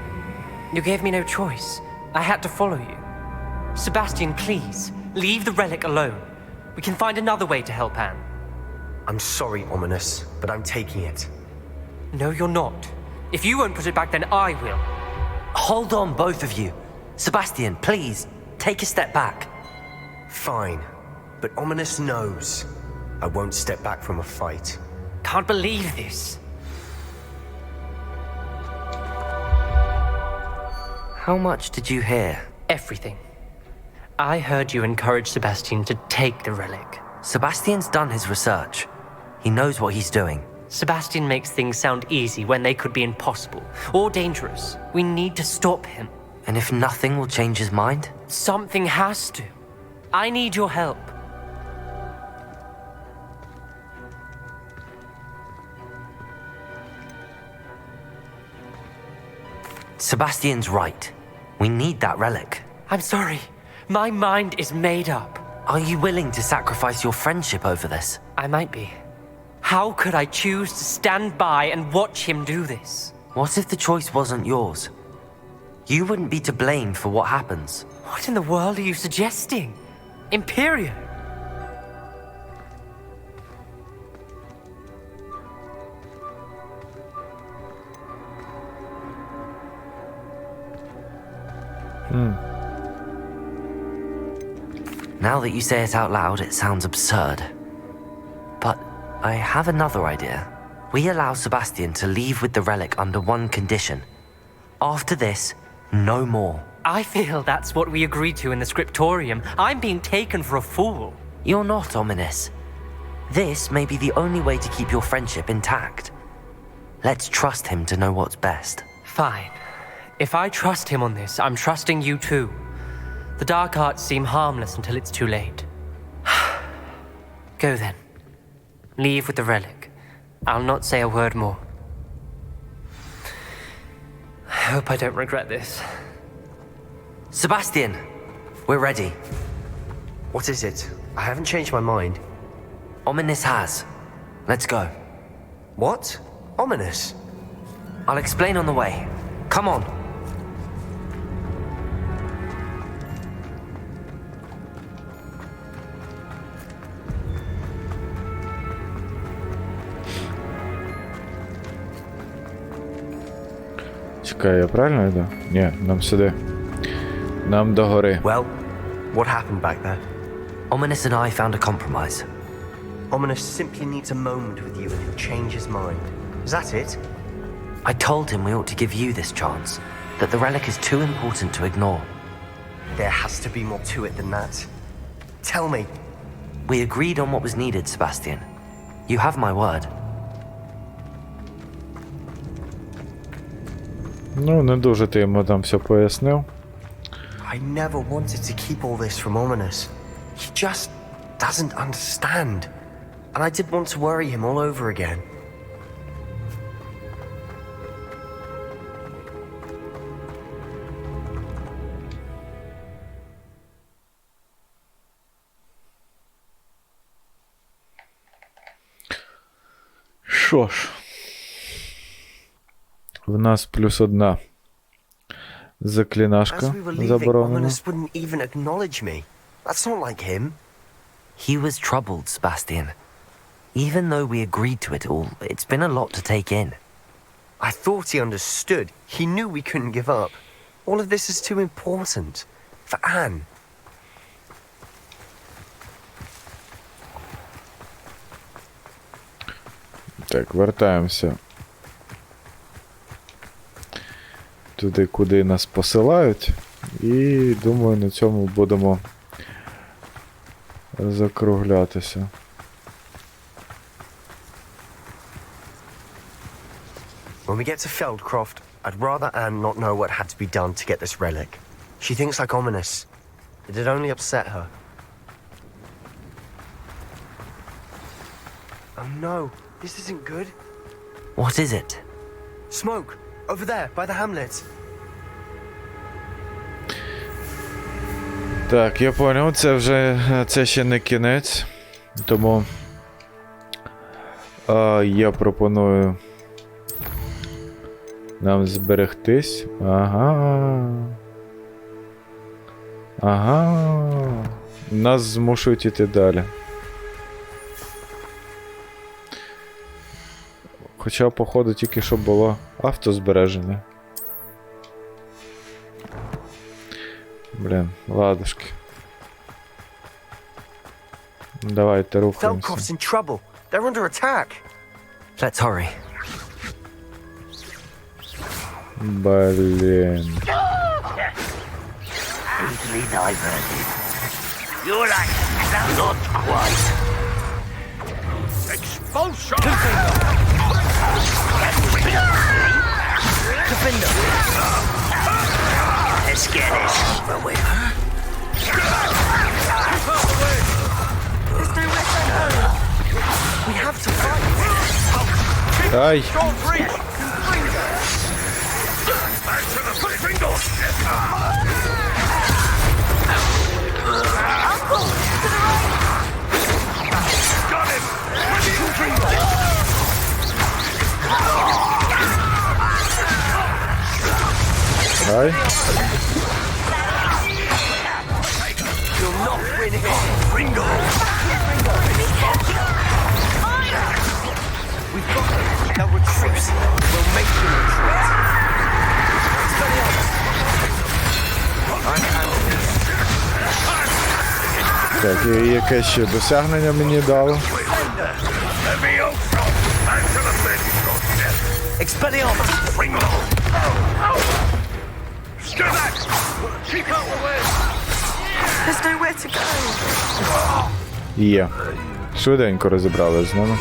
You gave me no choice. I had to follow you. Sebastian, please, leave the relic alone. We can find another way to help Anne. I'm sorry, Ominous, but I'm taking it. No, you're not. If you won't put it back, then I will. Hold on, both of you. Sebastian, please, take a step back. Fine, but Ominous knows I won't step back from a fight. Can't believe this. How much did you hear? Everything. I heard you encourage Sebastian to take the relic. Sebastian's done his research. He knows what he's doing. Sebastian makes things sound easy when they could be impossible or dangerous. We need to stop him. And if nothing will change his mind? Something has to. I need your help. Sebastian's right. We need that relic. I'm sorry. My mind is made up. Are you willing to sacrifice your friendship over this? I might be. How could I choose to stand by and watch him do this? What if the choice wasn't yours? You wouldn't be to blame for what happens. What in the world are you suggesting? Imperio? Now that you say it out loud, it sounds absurd. But I have another idea. We allow Sebastian to leave with the relic under one condition. After this, no more. I feel that's what we agreed to in the scriptorium. I'm being taken for a fool. You're not, Ominous. This may be the only way to keep your friendship intact. Let's trust him to know what's best. Fine. If I trust him on this, I'm trusting you too. The dark arts seem harmless until it's too late. Go then. Leave with the relic. I'll not say a word more. I hope I don't regret this. Sebastian, we're ready. What is it? I haven't changed my mind. Ominous has. Let's go. What? Ominous? I'll explain on the way. Come on. Чекай, я правильно йду? Ні, нам сюди. Нам до гори. Well, what happened back there? Ominous and I found a compromise. Ominous simply needs a moment with you and he'll change his mind. Is that it? I told him we ought to give you this chance, that the relic is too important to ignore. There has to be more to it than that. Tell me. We agreed on what was needed, Sebastian. You have my word. Ну, не дуже ти йому там все пояснив. I never wanted to keep all this from Ominous. He just doesn't understand. And I did want to worry him all over again. Що ж. В нас +1 заклинашка As we were leaving, заборонена. Ominous wouldn't even acknowledge me. That's not like him. He was troubled, Sebastian. Even though we agreed to it all, it's been a lot to take in. I thought he understood. He knew we couldn't give up. All of this is too important. For Anne. Так, вертаємося туди, куди нас посилають. І думаю, на цьому будемо закруглятися. When we get to Feldcroft, I'd rather Anne not know what had to be done to get this relic. She thinks like ominous. It'd only upset her. Oh no, this isn't good. What is it? Smoke! Over there, by the hamlet. Так, я поняв, це ще не кінець. Тому я пропоную нам зберегтись. Ага. Нас змушують іти далі. Хоча, походу, тільки що було автозбереження. Блін, ладушки. Давайте рухаємося. Feldcroft's in trouble. They're under attack. Let's hurry. Блін. Easily diverted. You're like not quite. Expulsion! Defender! Let's get it over with. There's nowhere to go. We have to fight. Ай! Back to the finger! Got him! Ай! You'll not win here. Ringo! We've got them. They'll retreat. We'll make them retreat. Так, і яке ще досягнення мені дало? Expelliarmus! Ringo! Screw that! Keep out the way! There's nowhere to go. Є. Швиденько розібрали з ними.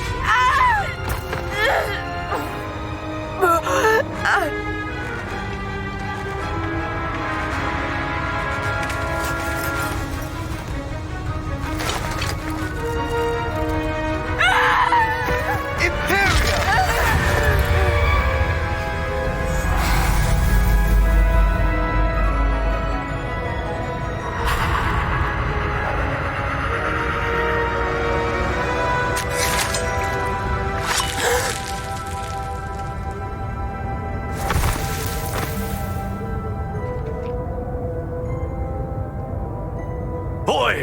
Boy!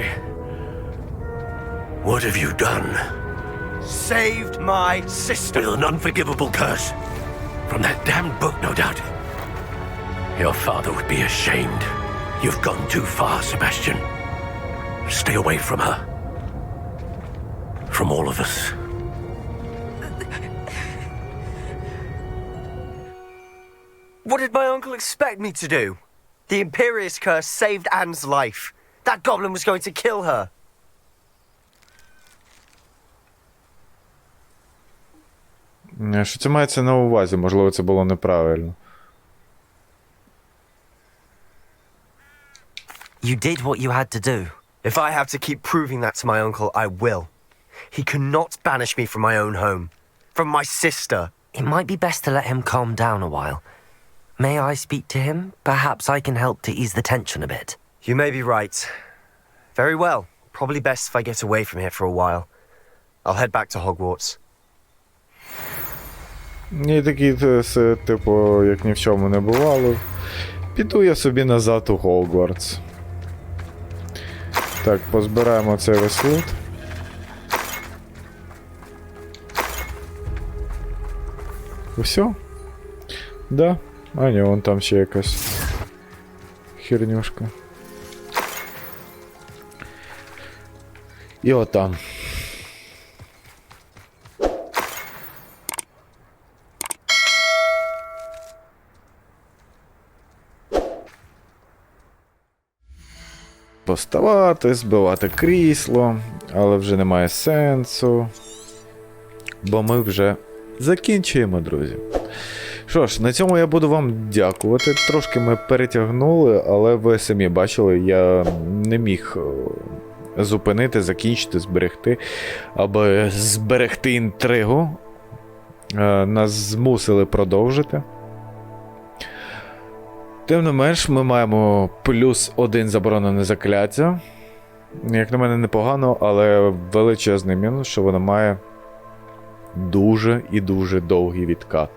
What have you done? Saved my sister. With an unforgivable curse. From that damned book, no doubt. Your father would be ashamed. You've gone too far, Sebastian. Stay away from her. From all of us. What did my uncle expect me to do? The Imperious curse saved Anne's life. That goblin was going to kill her. Що це мається на увазі? Можливо, це було неправильно. You did what you had to do. If I have to keep proving that to my uncle, I will. He cannot banish me from my own home. From my sister. It might be best to let him calm down a while. May I speak to him? Perhaps I can help to ease the tension a bit. You may be right. Very well. Probably best if I get away from here for a while. I'll head back to Hogwarts. І такий, типу, як ні в чому не бувало. Піду я собі назад у Хогвартс. Так, позбираємо цей весь лут. Все? Да? А ні, вон там ще якась хернюшка. І отам. Поставати, збивати крісло, але вже немає сенсу. Бо ми вже закінчуємо, друзі. Що ж, на цьому я буду вам дякувати. Трошки ми перетягнули, але ви самі бачили, я не міг зупинити, закінчити, зберегти, аби зберегти інтригу. Нас змусили продовжити. Тим не менш, ми маємо плюс 1 заборонене закляття. Як на мене, непогано, але величезний мінус, що воно має дуже і дуже довгий відкат.